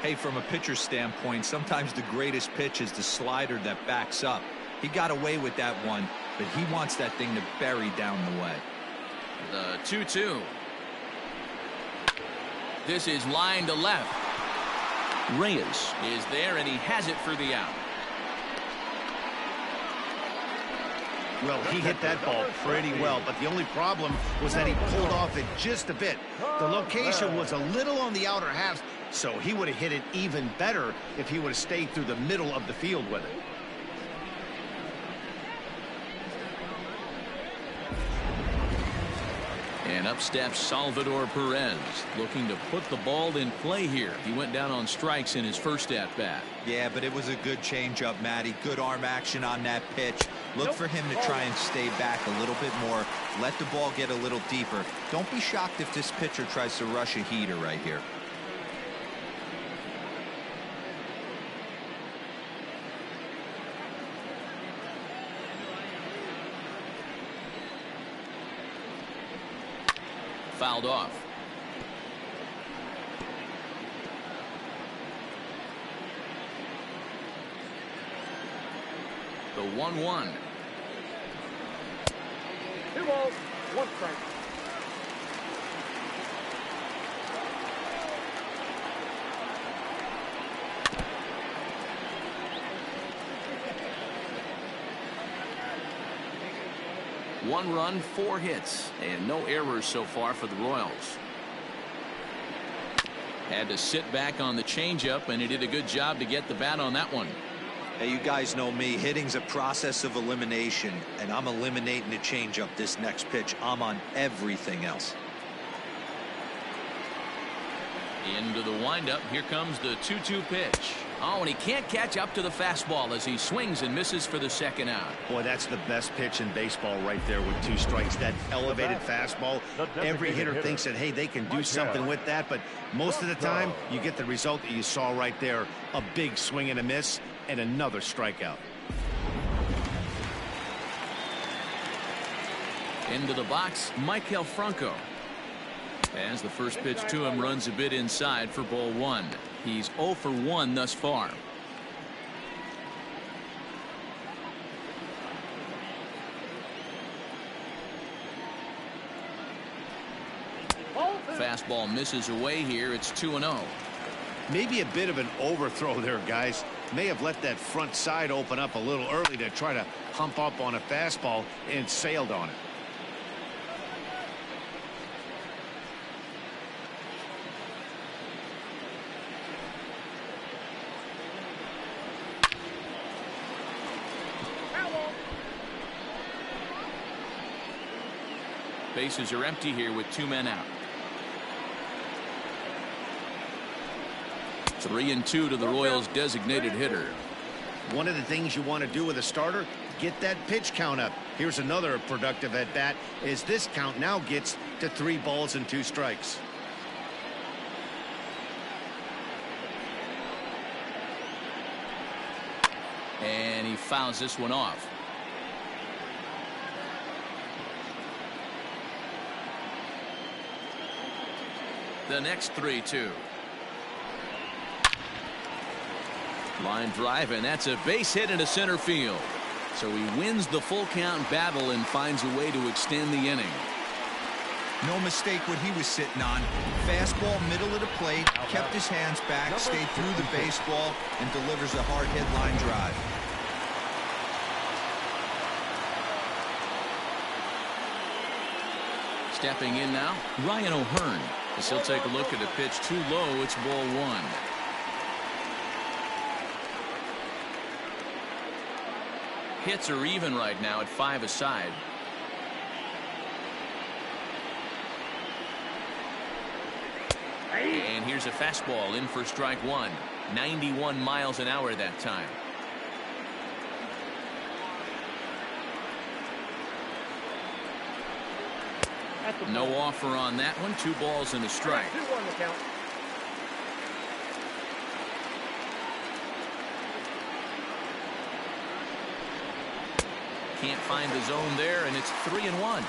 Hey, from a pitcher's standpoint, sometimes the greatest pitch is the slider that backs up. He got away with that one, but he wants that thing to bury down the way.
The 2-2. This is line to left. Reyes is there, and he has it for the out.
Well, he hit that ball pretty well, but the only problem was that he pulled off it just a bit. The location was a little on the outer half, so he would have hit it even better if he would have stayed through the middle of the field with it.
And up steps Salvador Perez, looking to put the ball in play here. He went down on strikes in his first at-bat.
Yeah, but it was a good changeup, Matty. Good arm action on that pitch. Look for him to try and stay back a little bit more. Let the ball get a little deeper. Don't be shocked if this pitcher tries to rush a heater right here.
Fouled off. The 1-1.
2 balls, 1 strike.
One run, 4 hits, and no errors so far for the Royals. Had to sit back on the changeup, and he did a good job to get the bat on that one.
Hey, you guys know me. Hitting's a process of elimination, and I'm eliminating the changeup this next pitch. I'm on everything else.
Into the windup. Here comes the 2-2 pitch. Oh, and he can't catch up to the fastball as he swings and misses for the second out.
Boy, that's the best pitch in baseball right there with 2 strikes. That elevated fastball. Every hitter thinks that, hey, they can do something with that, but most of the time you get the result that you saw right there. A big swing and a miss and another strikeout.
Into the box, Michael Franco. As the first pitch to him runs a bit inside for ball 1. He's 0 for 1 thus far. Fastball misses away here. It's 2-0.
Maybe a bit of an overthrow there, guys. May have let that front side open up a little early to try to hump up on a fastball and sailed on it.
Bases are empty here with 2 men out. 3-2 to the Royals' designated hitter.
One of the things you want to do with a starter, get that pitch count up. Here's another productive at bat as this count now gets to 3 balls and 2 strikes.
And he fouls this one off. The next 3-2. Line drive, and that's a base hit into center field. So he wins the full count battle and finds a way to extend the inning.
No mistake what he was sitting on. Fastball middle of the plate, kept his hands back, stayed through the baseball, and delivers a hard hit line drive.
Stepping in now, Ryan O'Hearn. As he'll take a look at a pitch too low. It's ball 1. Hits are even right now at 5 aside. And here's a fastball in for strike one. 91 miles an hour that time. No offer on that one. 2 balls and a strike.
2-1 the count.
Can't find the zone there, and it's 3-1.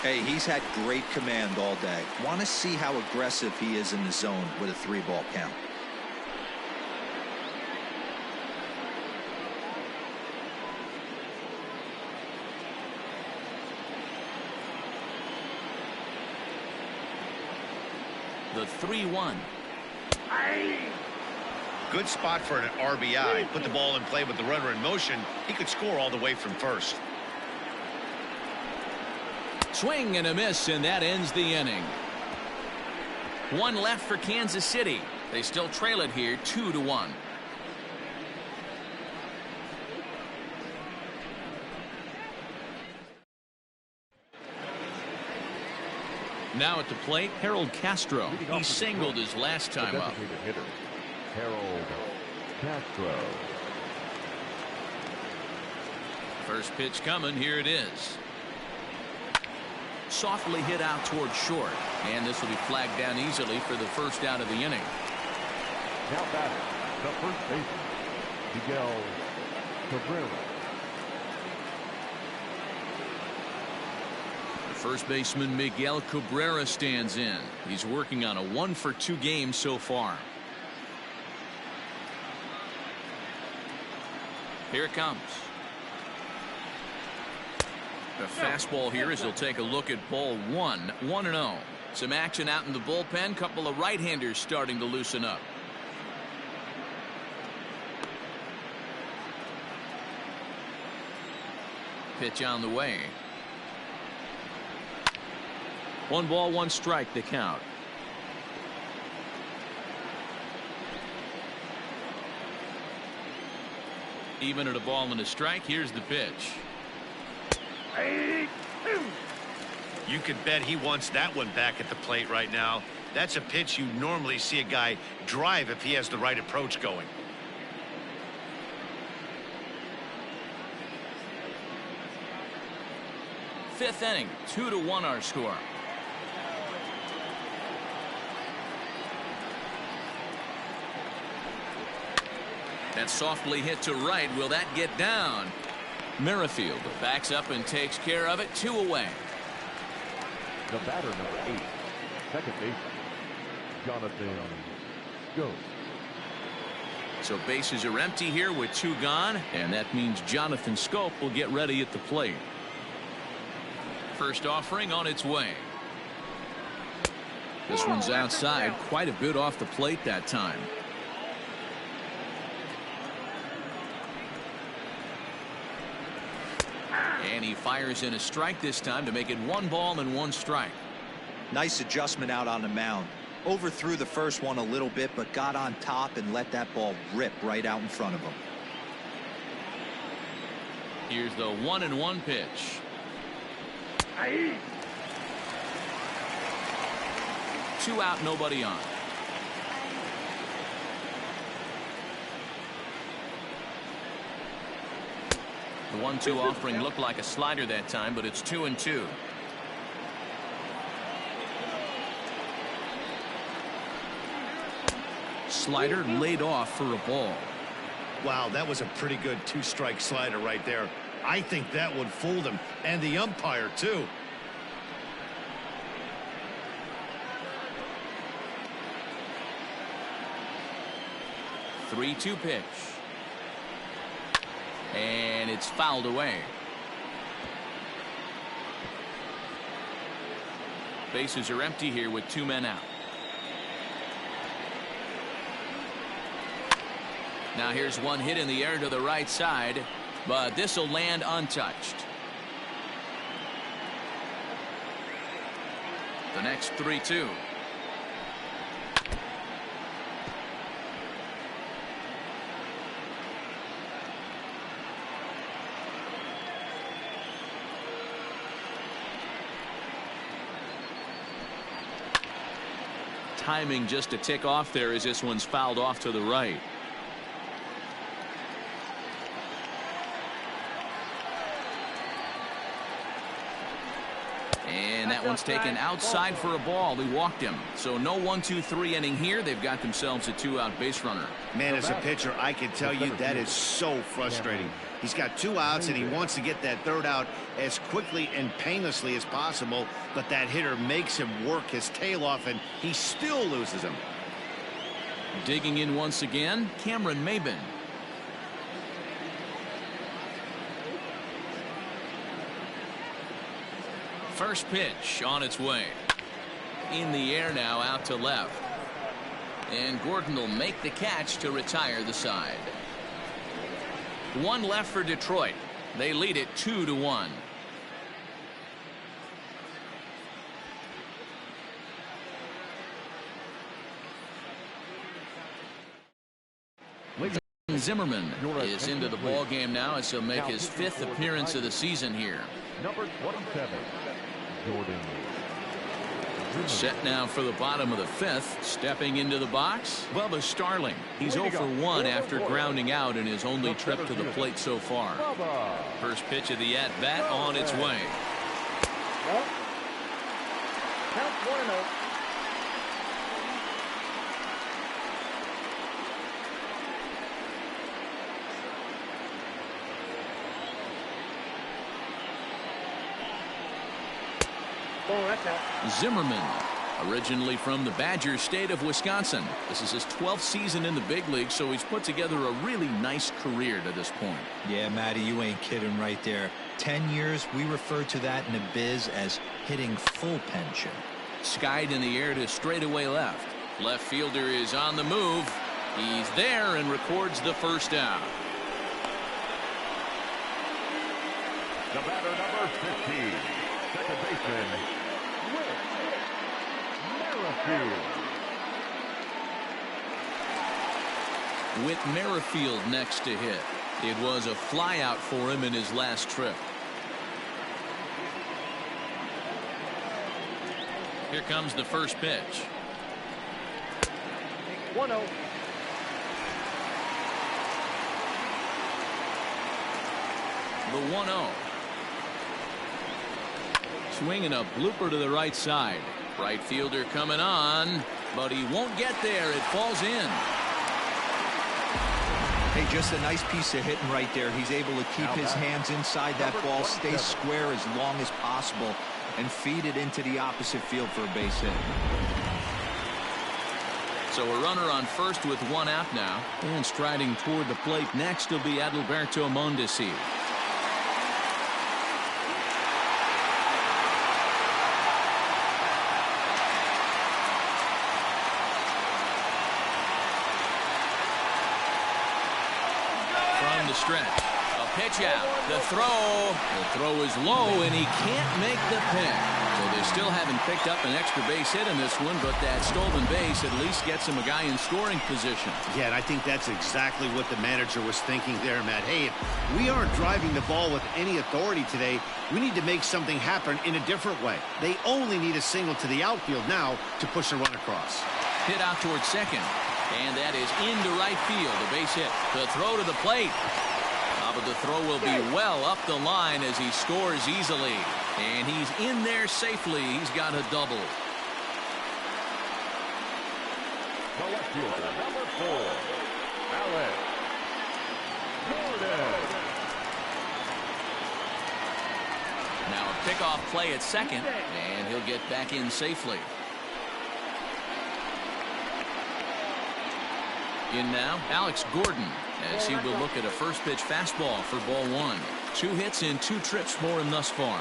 Hey, he's had great command all day. Want to see how aggressive he is in the zone with a 3-ball count.
The 3-1.
Good spot for an RBI. Put the ball in play with the runner in motion. He could score all the way from first.
Swing and a miss, and that ends the inning. 1 left for Kansas City. They still trail it here 2-1. Now at the plate, Harold Castro. He singled his last time up.
Hitter, Harold Castro.
First pitch coming. Here it is. Softly hit out toward short, and this will be flagged down easily for the first out of the inning.
Now batting, the first baseman, Miguel Cabrera.
The first baseman Miguel Cabrera stands in. He's working on a 1-for-2 game so far. Here it comes. The fastball here as he'll take a look at ball 1. 1-0. Some action out in the bullpen. Couple of right-handers starting to loosen up. Pitch on the way. 1 ball, 1 strike, the count. Even at a ball and a strike. Here's the pitch.
You could bet he wants that one back at the plate right now. That's a pitch you normally see a guy drive if he has the right approach going.
Fifth inning, 2-1 our score. That softly hit to right. Will that get down? Merrifield backs up and takes care of it. 2 away.
The batter, number 8, second baseman, Jonathan Schoop.
So bases are empty here with 2 gone, and that means Jonathan Schoop will get ready at the plate. First offering on its way. This one's outside, quite a bit off the plate that time. And he fires in a strike this time to make it 1 ball and 1 strike.
Nice adjustment out on the mound. Overthrew the first one a little bit, but got on top and let that ball rip right out in front of him.
Here's the 1-1 pitch. 2 out, nobody on. The 1-2 offering looked like a slider that time, but it's 2-2. Slider laid off for a ball.
Wow, that was a pretty good 2-strike slider right there. I think that would fool them, and the umpire too.
The 3-2 pitch. And it's fouled away. Bases are empty here with 2 men out. Now here's one hit in the air to the right side, but this will land untouched. The next 3-2. timing just a tick off there as this one's fouled off to the right. And that one's taken outside for a ball. He walked him. So no 1-2-3 inning here. They've got themselves a 2-out base runner.
Man, as a pitcher, I can tell you that is so frustrating. He's got 2 outs and he wants to get that 3rd out as quickly and painlessly as possible, but that hitter makes him work his tail off and he still loses him.
Digging in once again, Cameron Maben. First pitch on its way. In the air now, out to left. And Gordon will make the catch to retire the side. 1 left for Detroit. They lead it 2-1. Zimmerman is into the ball game now as he'll make his 5th appearance of the season here.
Number 27, Jordan.
Set now for the bottom of the 5th. Stepping into the box, Bubba Starling. He's 0 for 1 after grounding out in his only trip to the plate so far. First pitch of the at-bat on its way.
Count 1-0.
Zimmerman, originally from the Badger State of Wisconsin. This is his 12th season in the big league, so he's put together a really nice career to this point.
Yeah, Matty, you ain't kidding right there. 10 years, we refer to that in the biz as hitting full pension.
Skied in the air to straightaway left. Left fielder is on the move. He's there and records the first out.
The batter, number 15, second baseman,
With Merrifield next to hit. It was a flyout for him in his last trip. Here comes the first pitch.
1-0.
The 1-0. Swinging a blooper to the right side. Right fielder coming on, but he won't get there. It falls in.
Hey, just a nice piece of hitting right there. He's able to keep his hands inside that ball, stay square as long as possible, and feed it into the opposite field for a base hit.
So a runner on first with 1 out now. And striding toward the plate next will be Adalberto Mondesi. The stretch, a pitch out, the throw is low and he can't make the pick. So they still haven't picked up an extra base hit in this one, but that stolen base at least gets him a guy in scoring position.
Yeah, and I think that's exactly what the manager was thinking there, Matt. Hey, if we aren't driving the ball with any authority today, we need to make something happen in a different way. They only need a single to the outfield now to push a run across.
Hit out towards second. And that is into right field. A base hit. The throw to the plate. But the throw will be well up the line as he scores easily. And he's in there safely. He's got a double.
the left fielder, number 4, Alex Gordon.
Now a pickoff play at second, and he'll get back in safely. In now, Alex Gordon, as he will look at a first pitch fastball for ball 1. 2 hits in 2 trips for him thus far.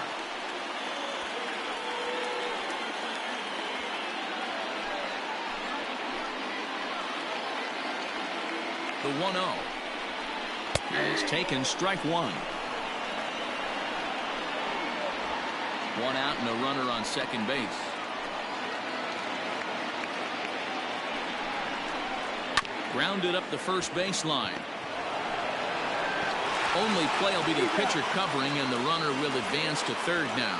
The 1-0 is taken, strike 1. 1 out and a runner on second base. Grounded up the first baseline. Only play will be the pitcher covering, and the runner will advance to third now.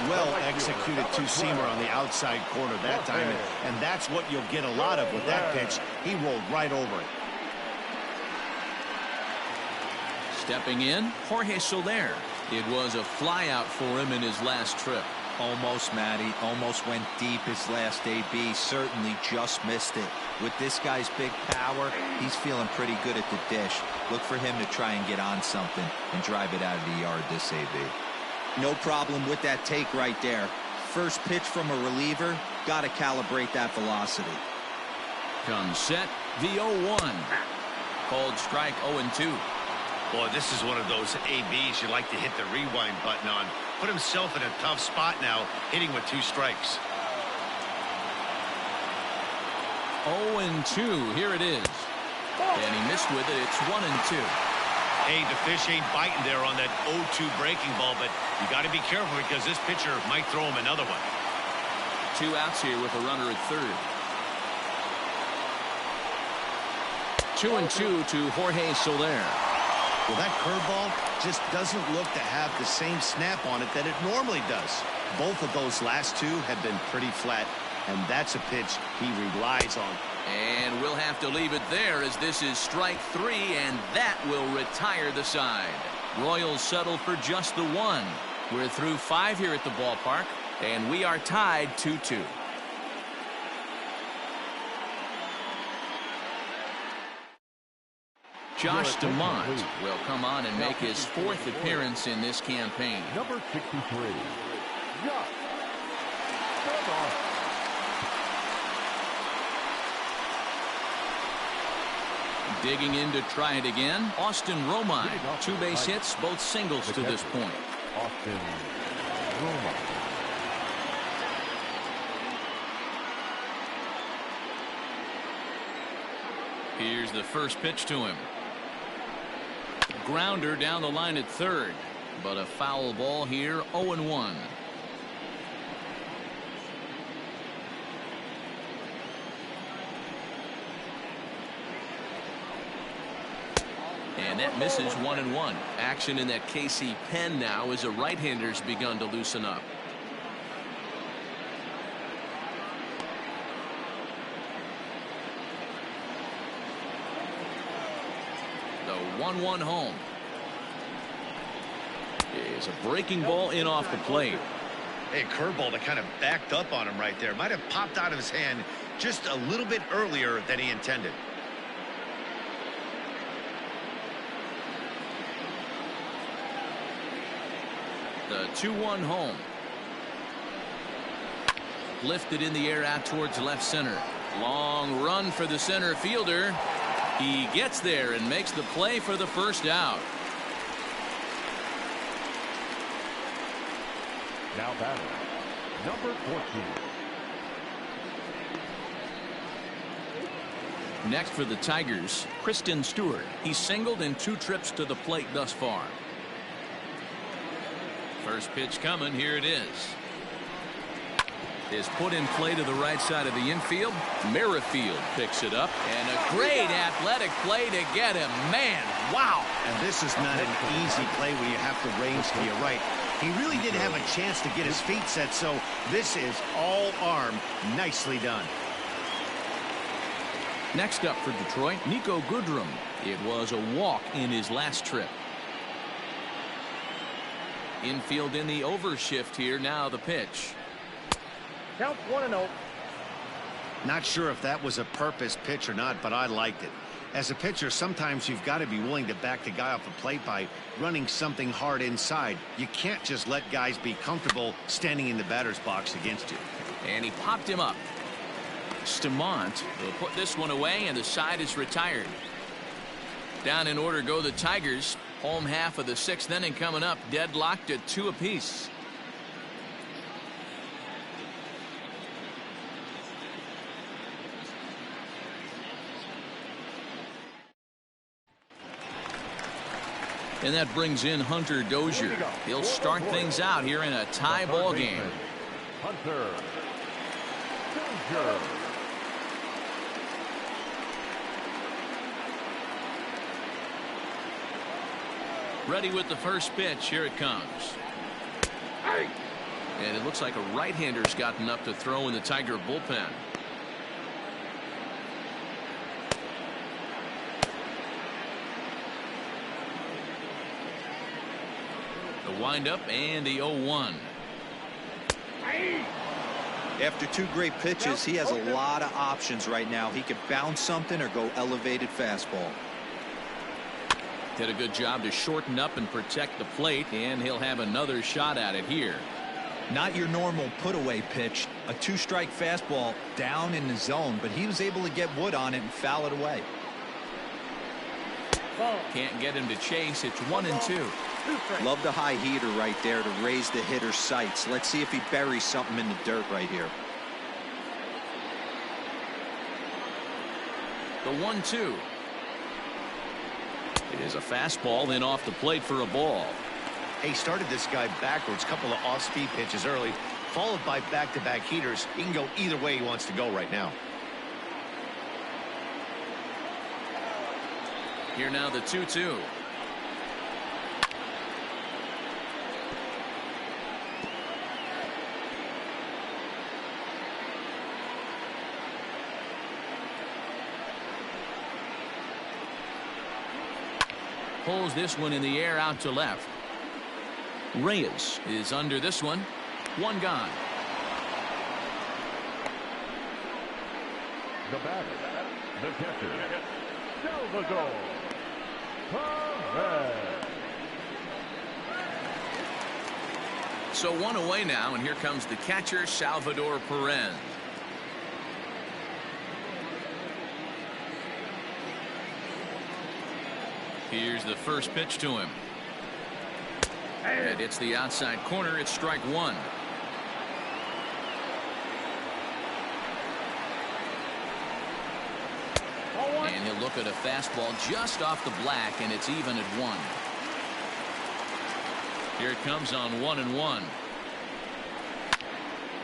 Well-executed two-seamer on the outside corner that time, and that's what you'll get a lot of with that pitch. He rolled right over it.
Stepping in, Jorge Soler. It was a flyout for him in his last trip.
Almost, Matty. Almost went deep his last AB. Certainly just missed it. With this guy's big power, he's feeling pretty good at the dish. Look for him to try and get on something and drive it out of the yard this AB. No problem with that take right there. First pitch from a reliever, got to calibrate that velocity.
Comes set, the 0-1. Called strike 0-2.
Boy, this is one of those ABs you like to hit the rewind button on. Put himself in a tough spot now, hitting with 2 strikes.
0-2, here it is. And he missed with it, it's 1-2.
Hey, the fish ain't biting there on that 0-2 breaking ball, but you got to be careful because this pitcher might throw him another one.
2 outs here with a runner at third. 2-2 to Jorge Soler.
Well, that curveball just doesn't look to have the same snap on it that it normally does. Both of those last 2 have been pretty flat, and that's a pitch he relies on.
And we'll have to leave it there as this is strike 3, and that will retire the side. Royals settle for just the 1. We're through 5 here at the ballpark, and we are tied 2-2. Josh DeMont will come on and make his 4th appearance in this campaign.
Number 63. Josh DeMont.
Digging in to try it again, Austin Romine. 2 base hits, both singles to this point.
Austin Romine.
Here's the first pitch to him. Grounder down the line at third, but a foul ball here, 0-1. And that misses 1-1. Action in that KC pen now as a right-hander's begun to loosen up. The 1-1 home. Is a breaking ball in off the plate.
Hey, curveball that kind of backed up on him right there. Might have popped out of his hand just a little bit earlier than he intended.
The 2-1 home. Lifted in the air out towards left center. Long run for the center fielder. He gets there and makes the play for the first out.
Now batting, number 14.
Next for the Tigers, Kristen Stewart. He singled in 2 trips to the plate thus far. First pitch coming. Here it is. Is put in play to the right side of the infield. Merrifield picks it up, and a great athletic play to get him. Man, wow.
And this is not an easy play when you have to range to your right. He really didn't have a chance to get his feet set, so this is all arm. Nicely done.
Next up for Detroit, Nico Goodrum. It was a walk in his last trip. Infield in the overshift here. Now the pitch.
Count 1-0.
Not sure if that was a purpose pitch or not, but I liked it. As a pitcher, sometimes you've got to be willing to back the guy off the plate by running something hard inside. You can't just let guys be comfortable standing in the batter's box against you.
And he popped him up. Stamont will put this one away, and the side is retired. Down in order go the Tigers. Home half of the 6th inning coming up, deadlocked at 2 apiece. And that brings in Hunter Dozier. He'll start things out here in a tie ball game.
Hunter Dozier.
Ready with the first pitch. Here it comes. And it looks like a right-hander's gotten up to throw in the Tiger bullpen. The windup and the 0-1.
After 2 great pitches, he has a lot of options right now. He could bounce something or go elevated fastball.
Did a good job to shorten up and protect the plate, and he'll have another shot at it here.
Not your normal put-away pitch. A 2-strike fastball down in the zone, but he was able to get wood on it and foul it away.
Can't get him to chase. It's 1-2.
Love the high heater right there to raise the hitter's sights. Let's see if he buries something in the dirt right here.
The 1-2. It is a fastball, then off the plate for a ball.
He started this guy backwards, couple of off-speed pitches early, followed by back-to-back heaters. He can go either way he wants to go right now.
Here now the 2-2. Pulls this one in the air out to left. Reyes is under this one. 1 gone.
The batter, the catcher, Salvador Perez.
So 1 away now, and here comes the catcher, Salvador Perez. Here's the first pitch to him. And it's the outside corner. It's strike 1. And he'll look at a fastball just off the black, and it's even at 1. Here it comes on 1-1.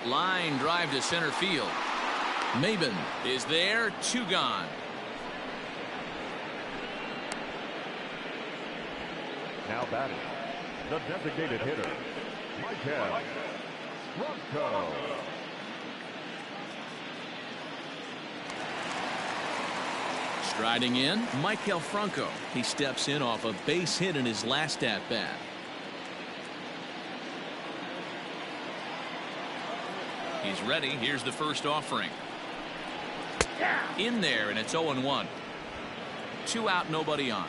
Line drive to center field. Maben is there. 2 gone.
Now batting, the designated hitter, Michael Franco.
Striding in, Michael Franco. He steps in off a base hit in his last at-bat. He's ready. Here's the first offering. In there, and it's 0-1. 2 out, nobody on.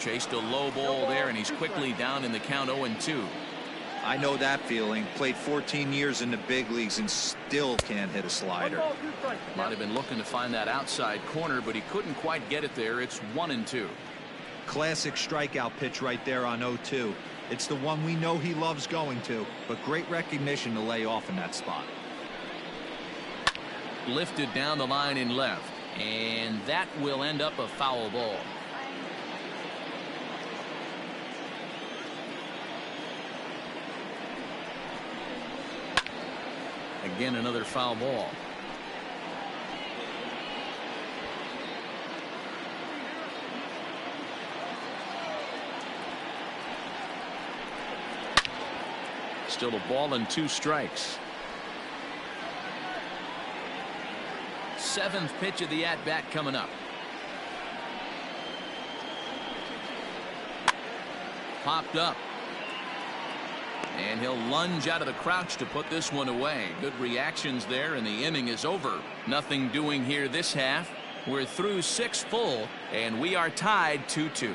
Chased a low ball there, and he's quickly down in the count. 0-2.
I know that feeling. Played 14 years in the big leagues and still can't hit a slider.
Might have been looking to find that outside corner, but he couldn't quite get it there. It's 1-2.
Classic strikeout pitch right there on 0-2. It's the one we know he loves going to, but great recognition to lay off in that spot.
Lifted down the line in left, and that will end up a foul ball. Again, another foul ball. Still a ball and 2 strikes. 7th pitch of the at-bat coming up. Popped up. And he'll lunge out of the crouch to put this one away. Good reactions there, and the inning is over. Nothing doing here this half. We're through 6 full, and we are tied 2-2.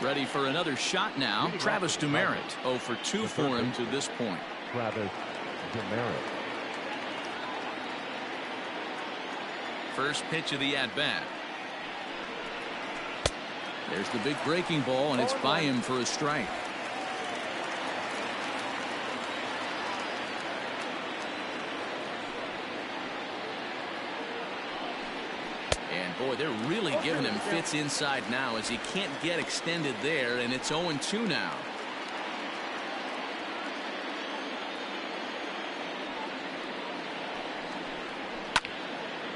Ready for another shot now. Travis Demeritte, 0 for 2 for him to this point.
Travis Demeritte.
First pitch of the at-bat. There's the big breaking ball, and it's by him for a strike. And boy, they're really giving him fits inside now as he can't get extended there, and it's 0-2 now.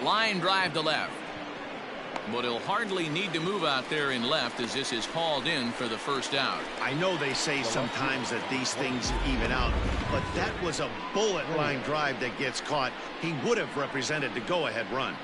Line drive to left. But he'll hardly need to move out there in left as this is hauled in for the first out.
I know they say sometimes that these things even out, but that was a bullet line drive that gets caught. He would have represented the go-ahead run.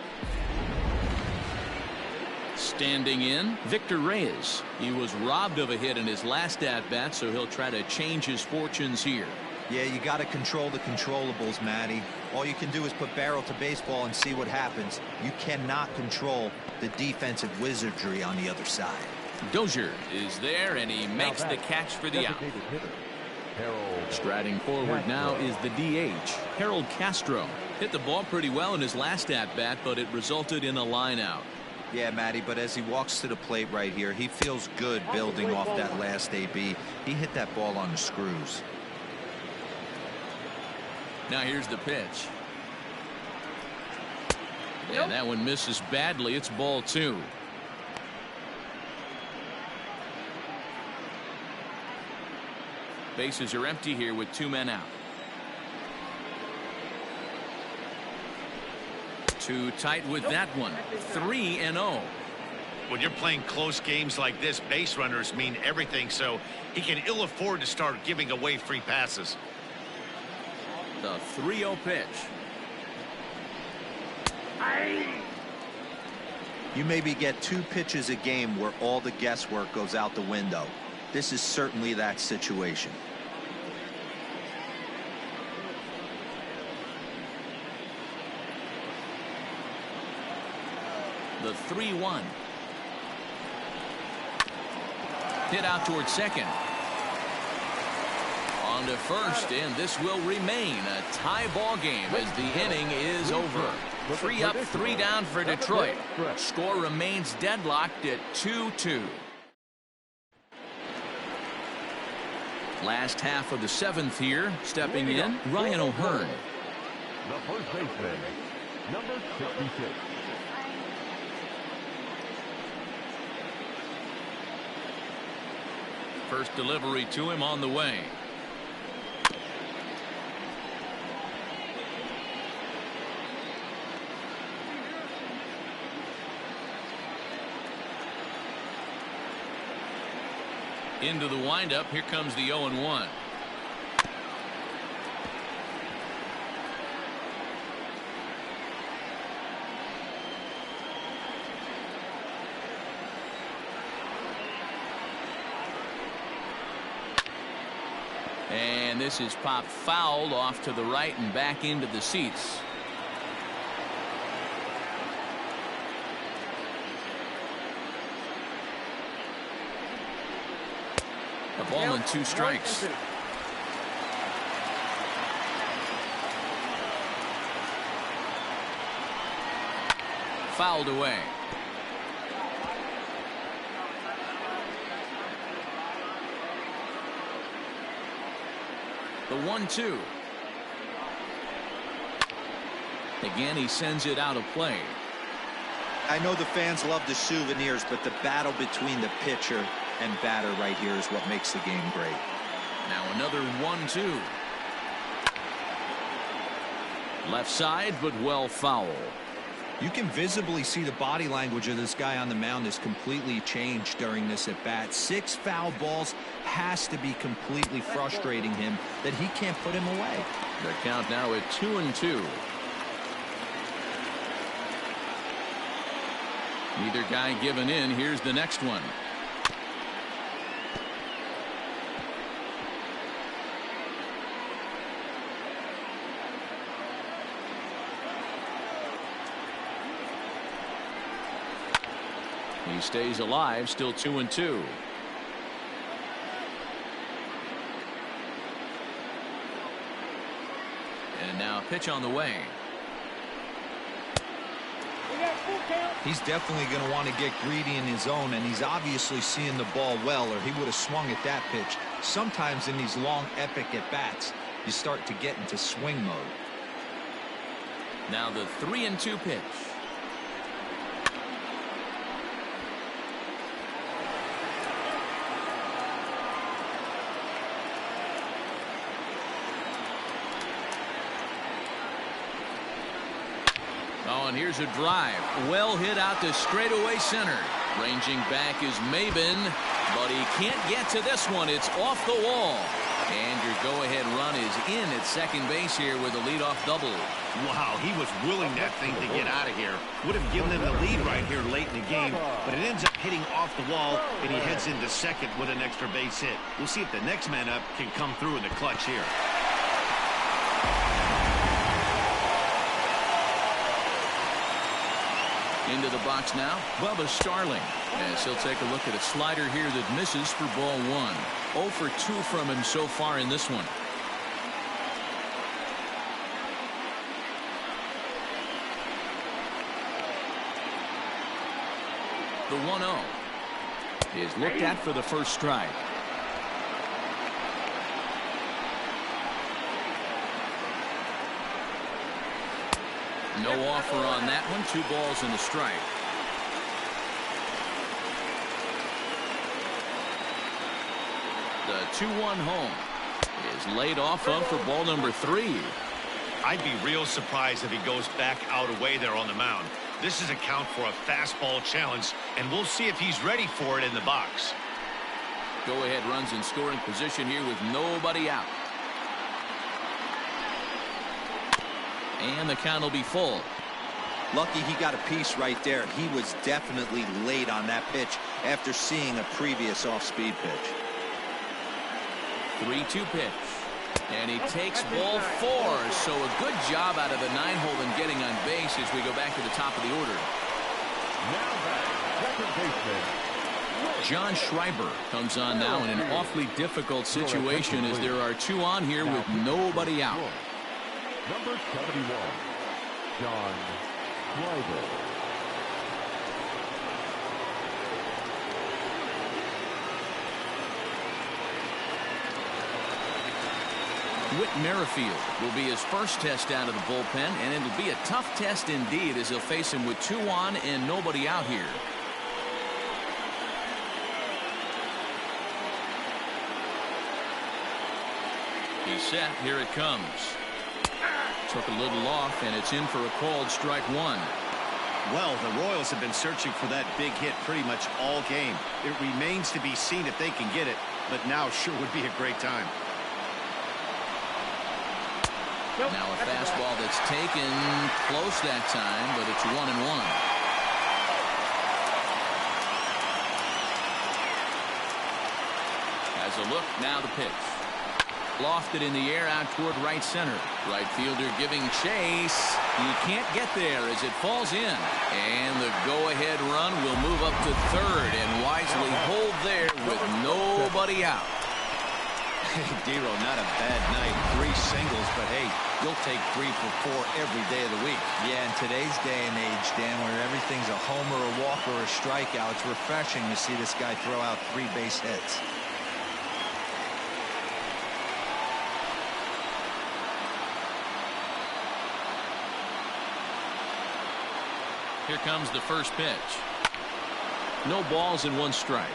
Standing in, Victor Reyes. He was robbed of a hit in his last at-bat, so he'll try to change his fortunes here.
Yeah, you got to control the controllables, Matty. All you can do is put barrel to baseball and see what happens. You cannot control the defensive wizardry on the other side.
Dozier is there, and he makes the catch for the out. Striding forward now is the DH, Harold Castro. Hit the ball pretty well in his last at-bat, but it resulted in a line out.
Yeah, Matty, but as he walks to the plate right here, he feels good building off that last AB. He hit that ball on the screws.
Now here's the pitch. And that one misses badly. It's ball 2. Bases are empty here with 2 men out. Too tight with that one. 3-0.
When you're playing close games like this, base runners mean everything, so he can ill afford to start giving away free passes.
The 3-0 pitch.
You maybe get 2 pitches a game where all the guesswork goes out the window. This is certainly that situation.
The 3-1. Hit out towards second. On to first, and this will remain a tie ball game as the inning is over. 3 up, 3 down for Detroit. Score remains deadlocked at 2-2. Last half of the 7th here, stepping in, Ryan O'Hearn.
The first baseman, number 66.
First delivery to him on the way. Into the windup. Here comes the 0-1. And this is popped foul off to the right and back into the seats. A ball and 2 strikes. Fouled away. The 1-2. Again, he sends it out of play.
I know the fans love the souvenirs, but the battle between the pitcher and batter right here is what makes the game great.
Now another 1-2. Left side, but well foul.
You can visibly see the body language of this guy on the mound is completely changed during this at bat. 6 foul balls has to be completely frustrating him that he can't put him away.
The count now at 2-2. Neither guy giving in. Here's the next one. He stays alive, still 2-2. And now a pitch on the way.
He's definitely going to want to get greedy in his zone, and he's obviously seeing the ball well, or he would have swung at that pitch. Sometimes in these long, epic at-bats, you start to get into swing mode.
Now the 3-2 pitch. Oh, and here's a drive. Well hit out to straightaway center. Ranging back is Maben, but he can't get to this one. It's off the wall. And your go-ahead run is in at second base here with a leadoff double.
Wow, he was willing that thing to get out of here. Would have given them the lead right here late in the game, but it ends up hitting off the wall, and he heads into second with an extra base hit. We'll see if the next man up can come through in the clutch here.
Into the box now, Bubba Starling. As he'll take a look at a slider here that misses for ball one. 0 for 2 from him so far in this one. The 1-0 is looked at for the first strike. No offer on that one. 2 balls and a strike. The 2-1 home is laid off of for ball number 3.
I'd be real surprised if he goes back out away there on the mound. This is a count for a fastball challenge, and we'll see if he's ready for it in the box.
Go ahead runs in scoring position here with nobody out. And the count will be full.
Lucky he got a piece right there. He was definitely late on that pitch after seeing a previous off-speed pitch.
3-2 pitch. And he takes ball 4. So a good job out of the 9-hole in getting on base as we go back to the top of the order.
Now back, second baseman.
John Schreiber comes on now in an awfully difficult situation as there are 2 on here with nobody out.
Number 71, John Schreiber.
Whit Merrifield will be his first test out of the bullpen, and it'll be a tough test indeed as he'll face him with 2 on and nobody out here. He's set. Here it comes. Took a little off, and it's in for a called strike 1.
Well, the Royals have been searching for that big hit pretty much all game. It remains to be seen if they can get it, but now sure would be a great time.
Now a fastball that's taken close that time, but it's 1-1. As a look, now the pitch. Lofted in the air out toward right center. Right fielder giving chase. He can't get there as it falls in. And the go-ahead run will move up to third and wisely hold there with nobody out.
Hey, Dero, not a bad night. 3 singles, but hey, you'll take 3 for 4 every day of the week.
Yeah, in today's day and age, Dan, where everything's a homer, a walk, or a strikeout, it's refreshing to see this guy throw out 3 base hits.
Here comes the first pitch. No balls and 1 strike.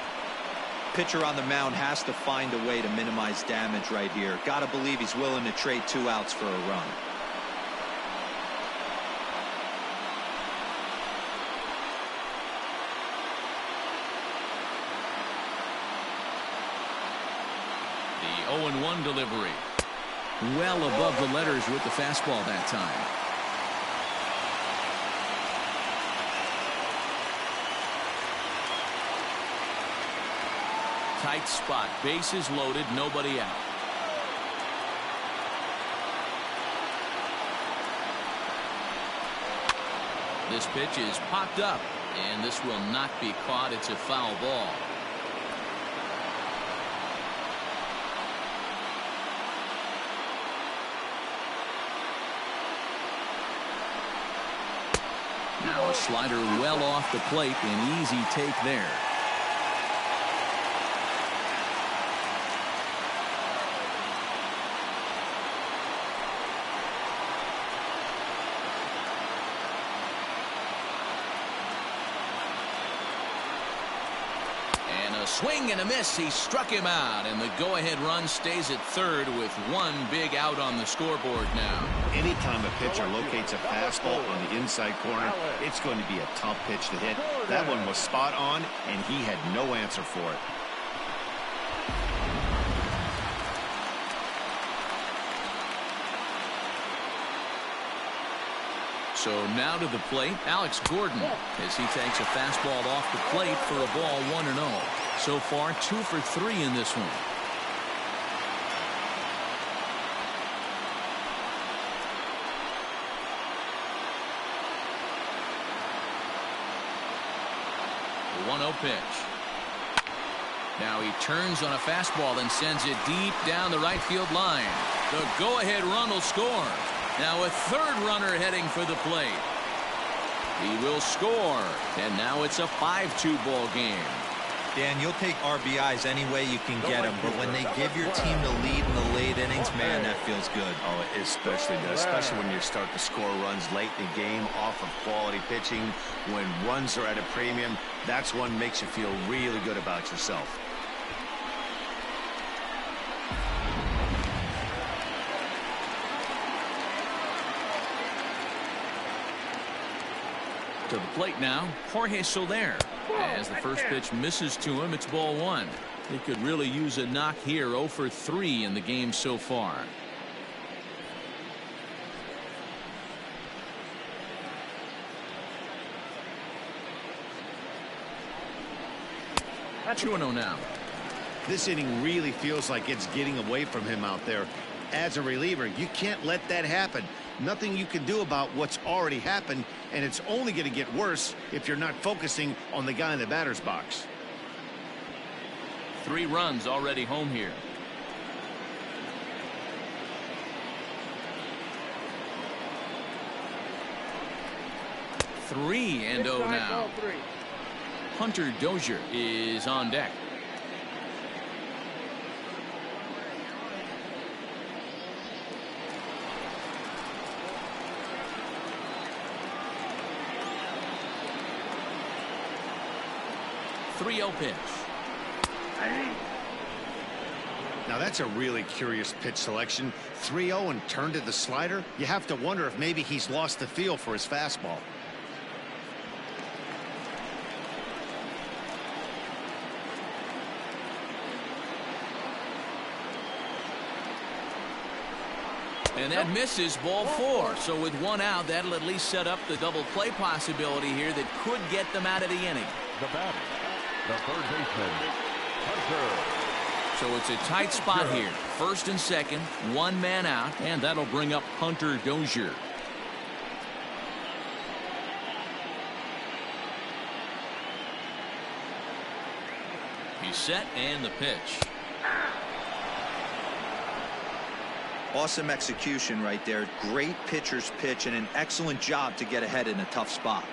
Pitcher on the mound has to find a way to minimize damage right here. Gotta believe he's willing to trade 2 outs for a run.
The 0-1 delivery. Well above the letters with the fastball that time. Tight spot, bases loaded, nobody out. This pitch is popped up, and this will not be caught. It's a foul ball. Now a slider well off the plate, an easy take there. A swing and a miss. He struck him out, and the go-ahead run stays at third with one big out on the scoreboard now.
Anytime a pitcher locates a fastball on the inside corner, it's going to be a tough pitch to hit. That one was spot on, and he had no answer for it.
So now to the plate, Alex Gordon, as he takes a fastball off the plate for a ball 1-0. So far, 2 for 3 in this one. The 1-0 pitch. Now he turns on a fastball and sends it deep down the right field line. The go-ahead run will score. Now a third runner heading for the plate. He will score, and now it's a 5-2 ball game.
Dan, you'll take RBIs any way you can get them, but when they give your team the lead in the late innings, man, that feels good.
Oh, it especially does, especially when you start to score runs late in the game off of quality pitching. When runs are at a premium, that's one makes you feel really good about yourself.
To the plate now, Jorge Soler. As the first pitch misses to him, it's ball 1. He could really use a knock here. 0 for 3 in the game so far. That's 2-0 now.
This inning really feels like it's getting away from him out there. As a reliever, you can't let that happen. Nothing you can do about what's already happened, and it's only going to get worse if you're not focusing on the guy in the batter's box.
3 runs already home here. Three and 0 now. Hunter Dozier is on deck. .30 pitch.
Now that's a really curious pitch selection. 3-0 and turned to the slider. You have to wonder if maybe he's lost the feel for his fastball.
And that misses, ball 4. So with 1 out, that'll at least set up the double play possibility here that could get them out of the inning.
The batter, the third baseman, Hunter.
So it's a tight spot here. First and second, 1 man out, and that'll bring up Hunter Dozier. He's set, and the pitch.
Awesome execution right there. Great pitcher's pitch and an excellent job to get ahead in a tough spot.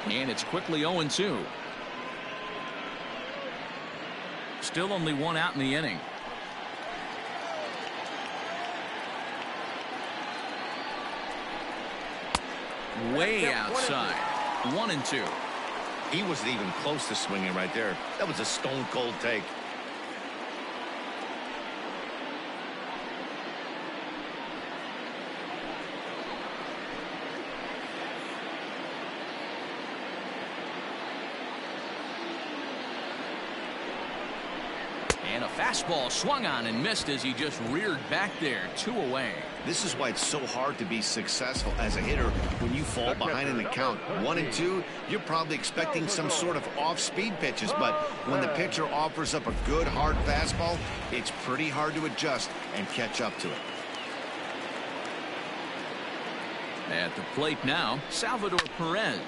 And it's quickly 0-2. Still only 1 out in the inning. Way outside. 1-2.
He wasn't even close to swinging right there. That was a stone cold take.
And a fastball swung on and missed as he just reared back there. 2 away.
This is why it's so hard to be successful as a hitter when you fall behind in the count. 1-2, you're probably expecting some sort of off-speed pitches, but when the pitcher offers up a good hard fastball, it's pretty hard to adjust and catch up to it.
At the plate now, Salvador Perez,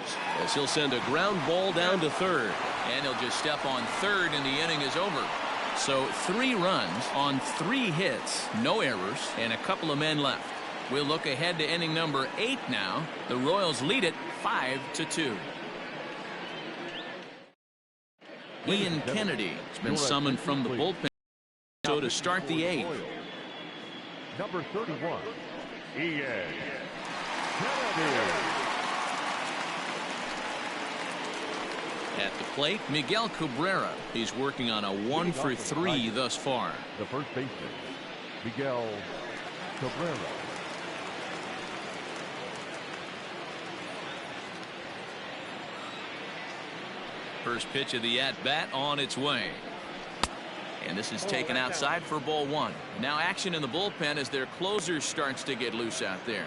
as he'll send a ground ball down to third, and he'll just step on third and the inning is over. So 3 runs on 3 hits, no errors, and a couple of men left. We'll look ahead to inning number 8 now. The Royals lead it 5-2. Ian Kennedy has been summoned from the bullpen. So to start the 8th.
Number 31, Ian Kennedy.
At the plate, Miguel Cabrera. He's working on a 1-for-3 thus far.
The first baseman, Miguel Cabrera.
First pitch of the at-bat on its way. And this is taken outside for ball one. Now action in the bullpen as their closer starts to get loose out there.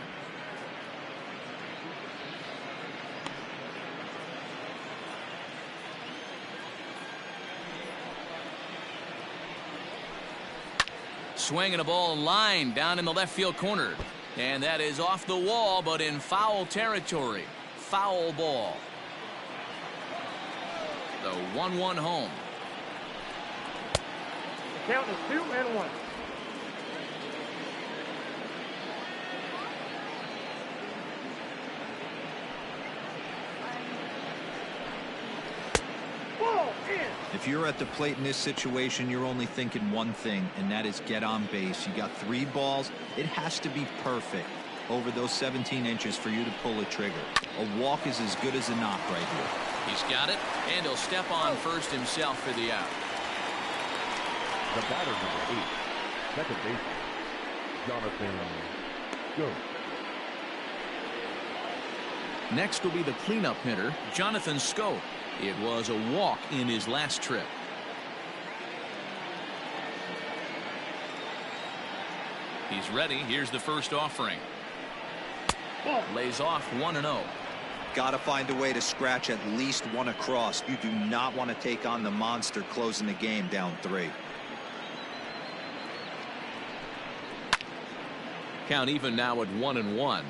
Swinging a ball line down in the left field corner. And that is off the wall, but in foul territory. Foul ball. The 1-1 home.
Count is 2-1. Ball in.
If you're at the plate in this situation, you're only thinking one thing, and that is get on base. You got 3 balls. It has to be perfect over those 17 inches for you to pull a trigger. A walk is as good as a knock right here.
He's got it, and he'll step on first himself for the out.
The batter, number 8, second baseman, Jonathan Goat.
Next will be the cleanup hitter, Jonathan Scope. It was a walk in his last trip. He's ready. Here's the first offering. Lays off 1-0.
Got to find a way to scratch at least one across. You do not want to take on the monster closing the game down 3.
Count even now at 1-1.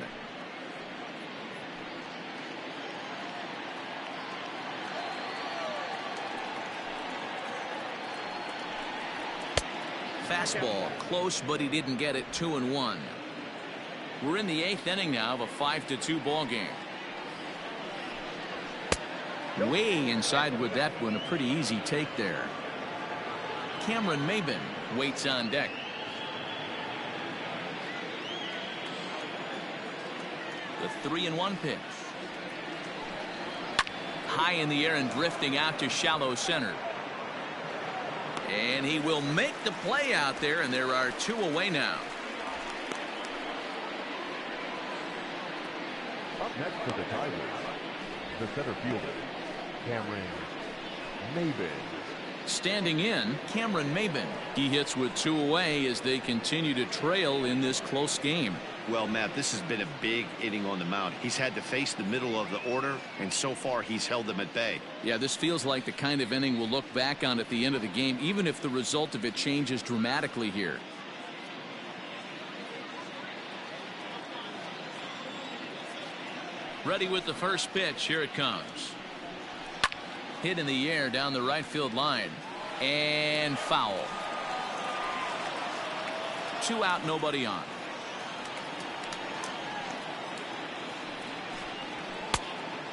Fastball close, but he didn't get it. 2-1. We're in the 8th inning now of a 5-2 ball game. Way inside with that one. A pretty easy take there. Cameron Maybin waits on deck. The 3-1 pitch. High in the air and drifting out to shallow center. And he will make the play out there, and there are 2 away now.
Up next for the Tigers, the center fielder, Cameron Maybin.
Standing in, Cameron Maybin. He hits with 2 away as they continue to trail in this close game.
Well, Matt, this has been a big inning on the mound. He's had to face the middle of the order, and so far he's held them at bay.
Yeah, this feels like the kind of inning we'll look back on at the end of the game, even if the result of it changes dramatically here. Ready with the first pitch. Here it comes. Hit in the air down the right field line. And foul. 2 out, nobody on.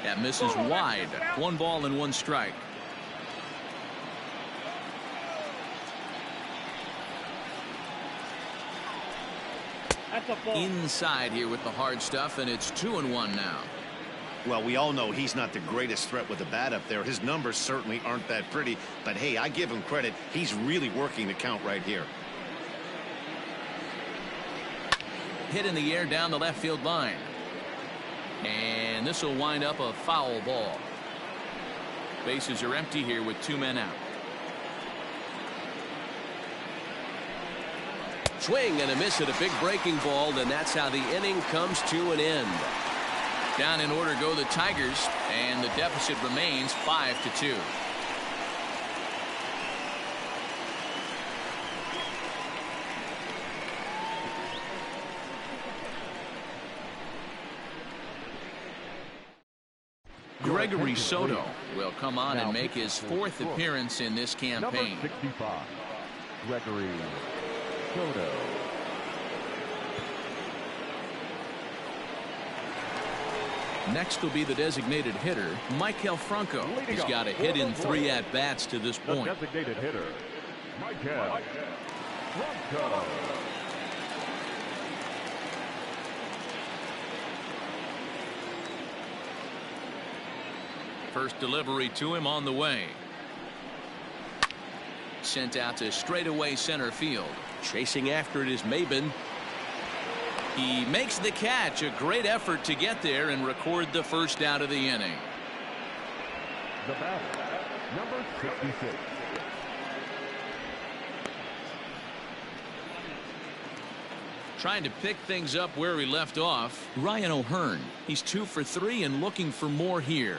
That misses wide. 1 ball and 1 strike. Inside here with the hard stuff, and it's 2-1 now.
Well, we all know he's not the greatest threat with the bat up there. His numbers certainly aren't that pretty, but hey, I give him credit. He's really working the count right here.
Hit in the air down the left field line. And this will wind up a foul ball. Bases are empty here with 2 men out. Swing and a miss at a big breaking ball, and that's how the inning comes to an end. Down in order go the Tigers, and the deficit remains 5-2. Gregory Soto will come on and make his 4th appearance in this campaign.
Number 65, Gregory Soto.
Next will be the designated hitter, Michael Franco. He's got a hit in 3 at-bats to this point.
The designated hitter, Michael Franco.
First delivery to him on the way. Sent out to straightaway center field.
Chasing after it is Maben.
He makes the catch. A great effort to get there and record the first out of the inning.
The batter, number 66.
Trying to pick things up where he left off. Ryan O'Hearn. He's 2 for 3 and looking for more here.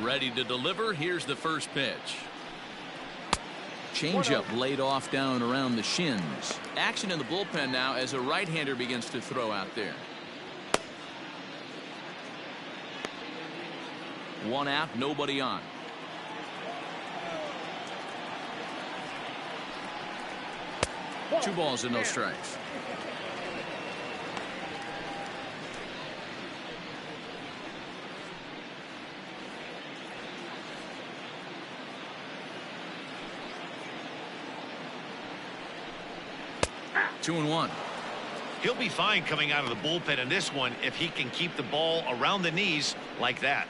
Ready to deliver. Here's the first pitch. Changeup laid off down around the shins. Action in the bullpen now as a right-hander begins to throw out there. 1 out, nobody on. Two balls and no strikes. Two and one.
He'll be fine coming out of the bullpen in this one if he can keep the ball around the knees like that.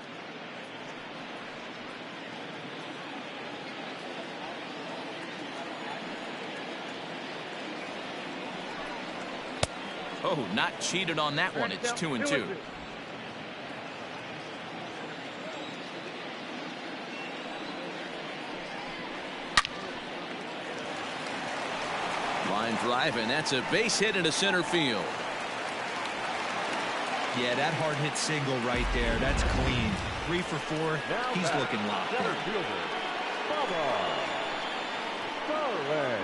Oh, not cheated on that one. It's 2 and 2. Line drive, and that's a base hit into center field.
Yeah, that hard hit single right there. That's clean. 3 for 4. He's looking locked in.
Center fielder, Bubba Starling.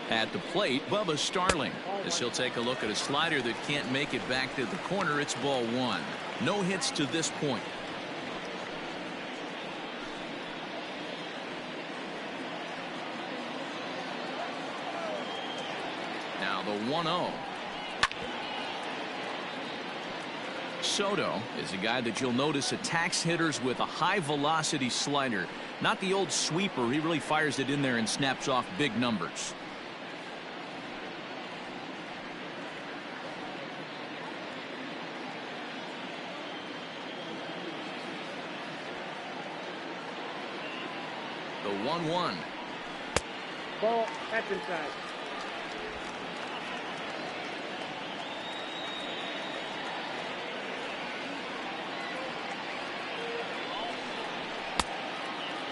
At the plate, Bubba Starling. As he'll take a look at a slider that can't make it back to the corner. It's ball 1. No hits to this point. Now the 1-0. Soto is a guy that you'll notice attacks hitters with a high velocity slider. Not the old sweeper. He really fires it in there and snaps off big numbers. The 1-1.
Ball, that's inside.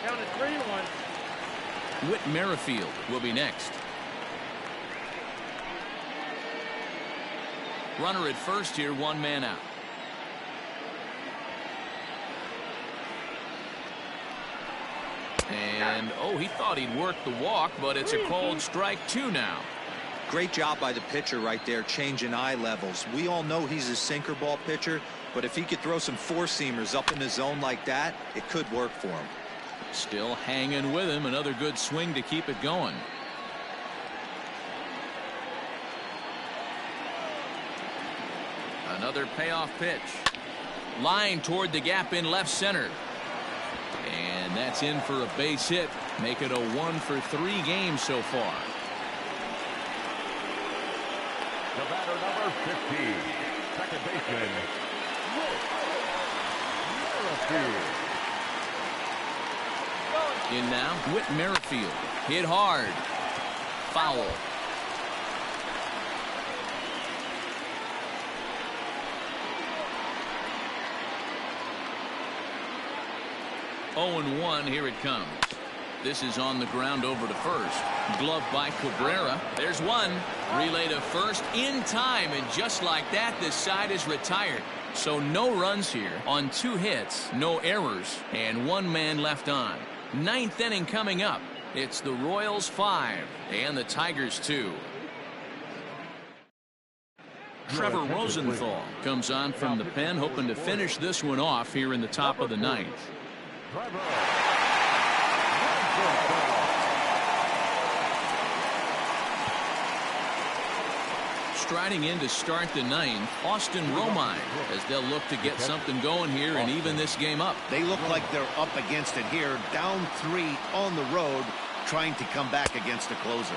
Count is 3-1.
Whit Merrifield will be next. Runner at first here, 1 man out. And, oh, he thought he'd work the walk, but it's a called strike 2 now.
Great job by the pitcher right there, changing eye levels. We all know he's a sinker ball pitcher, but if he could throw some four-seamers up in the zone like that, it could work for him.
Still hanging with him. Another good swing to keep it going. Another payoff pitch. Line toward the gap in left center. And that's in for a base hit. Make it a 1 for 3 games so far.
The batter, number 50, second baseman, Merrifield.
In now, Whit Merrifield. Hit hard. Foul. Oh, and 1. Here it comes. This is on the ground over to first. Glove by Cabrera. There's 1. Relay to first in time, and just like that, this side is retired. So no runs here on 2 hits, no errors, and 1 man left on. 9th inning coming up. It's the Royals 5 and the Tigers 2. Trevor Rosenthal comes on from the pen, hoping to finish this one off here in the top of the 9th. Striding in to start the 9th, Austin Romine, as they'll look to get something going here and even this game up.
They look like they're up against it here, down 3 on the road. trying to come back against the closer.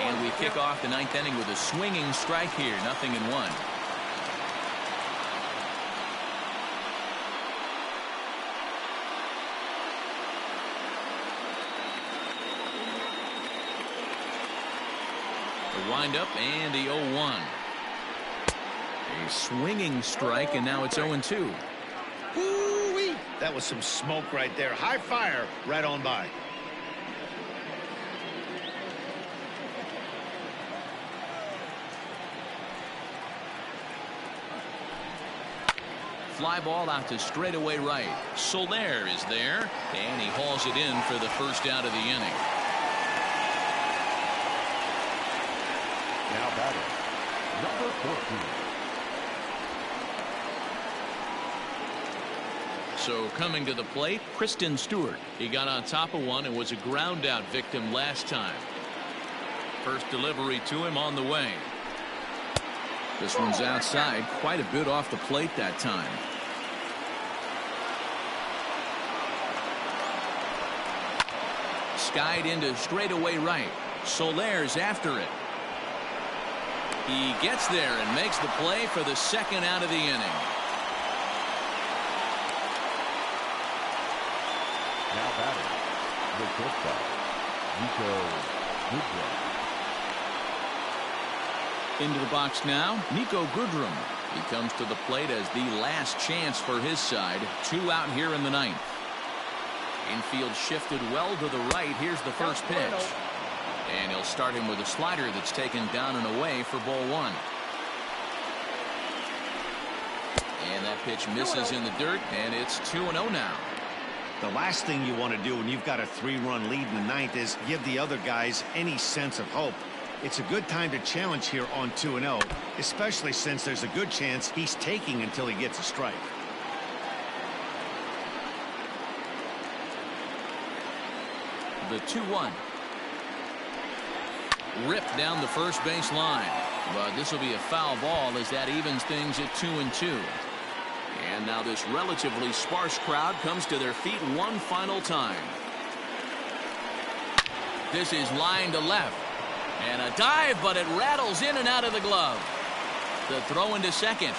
And we kick off the 9th inning with a swinging strike here. 0-1. The windup and the 0-1. A swinging strike, and now it's 0-2.
Woo-wee! That was some smoke right there. High fire right on by.
Fly ball out to straightaway right. Soler is there, and he hauls it in for the first out of the inning.
Now batting, number 14.
So coming to the plate, Kristen Stewart. He got on top of one and was a ground out victim last time. First delivery to him on the way. This one's outside, quite a bit off the plate that time. Skied into straightaway right. Soler's after it. He gets there and makes the play for the second out of the inning.
Now batting, the shortstop, Nico Goodrum.
Into the box now, Nico Goodrum. He comes to the plate as the last chance for his side. 2 out here in the 9th. Infield shifted well to the right. Here's the first pitch. And he'll start him with a slider that's taken down and away for ball 1. And that pitch misses in the dirt, and it's 2-0 now.
The last thing you want to do when you've got a 3-run lead in the 9th is give the other guys any sense of hope. It's a good time to challenge here on 2-0, especially since there's a good chance he's taking until he gets a strike.
The 2-1. Ripped down the first base line. But this will be a foul ball as that evens things at 2-2. And now this relatively sparse crowd comes to their feet one final time. This is line to left. And a dive, but it rattles in and out of the glove. The throw into second.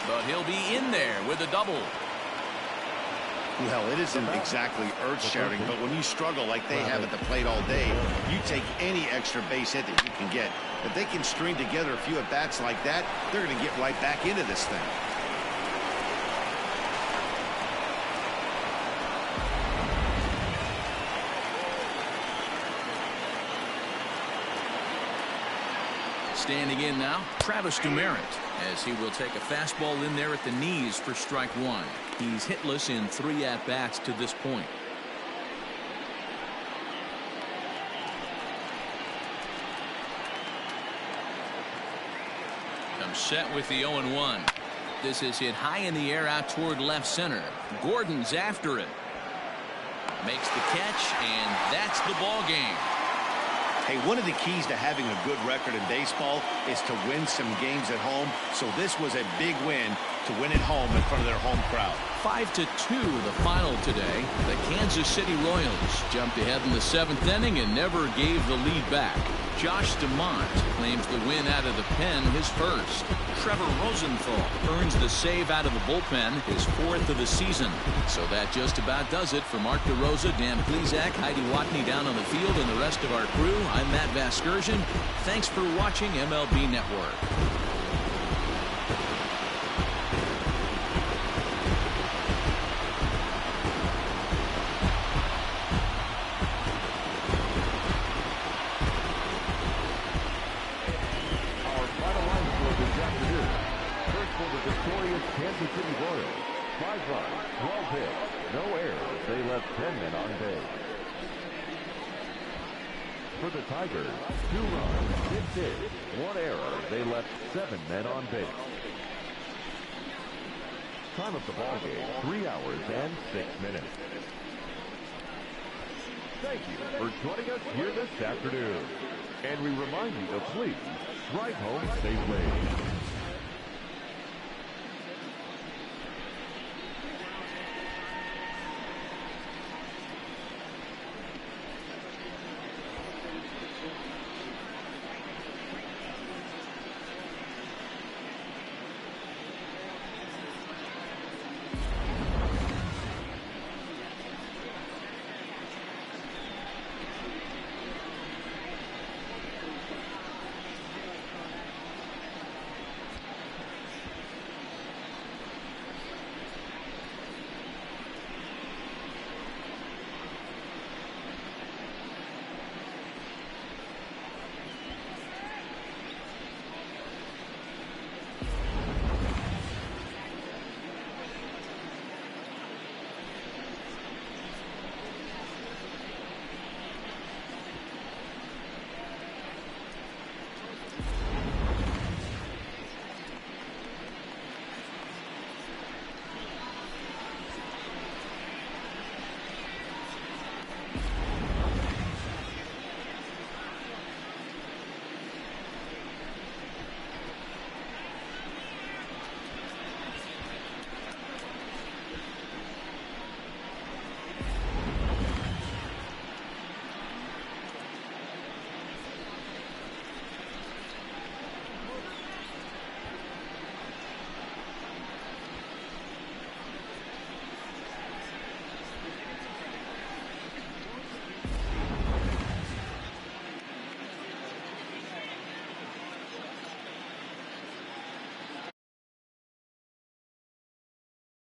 But he'll be in there with a double.
Well, it isn't exactly earth-shattering, but when you struggle like they have at the plate all day, you take any extra base hit that you can get. If they can string together a few at-bats like that, they're going to get right back into this thing.
Standing in now, Travis Demeritte, as he will take a fastball in there at the knees for strike 1. He's hitless in 3 at-bats to this point. Comes set with the 0-1. This is hit high in the air out toward left center. Gordon's after it. Makes the catch, and that's the ball game.
Hey, one of the keys to having a good record in baseball is to win some games at home. So this was a big win to win at home in front of their home crowd.
5-2 the final today. The Kansas City Royals jumped ahead in the 7th inning and never gave the lead back. Josh DeMont claims the win out of the pen, his first. Trevor Rosenthal earns the save out of the bullpen, his 4th of the season. So that just about does it for Mark Derosa, Dan Plesac, Heidi Watney down on the field, and the rest of our crew. I'm Matt Vasgersian. Thanks for watching MLB Network.
Kansas City Royals, 5 runs, 12 hits, no errors. They left 10 men on base. For the Tigers, 2 runs, 6 hits, 1 error. They left 7 men on base. Time of the ball game, 3 hours and 6 minutes. Thank you for joining us here this afternoon. And we remind you to please drive home safely.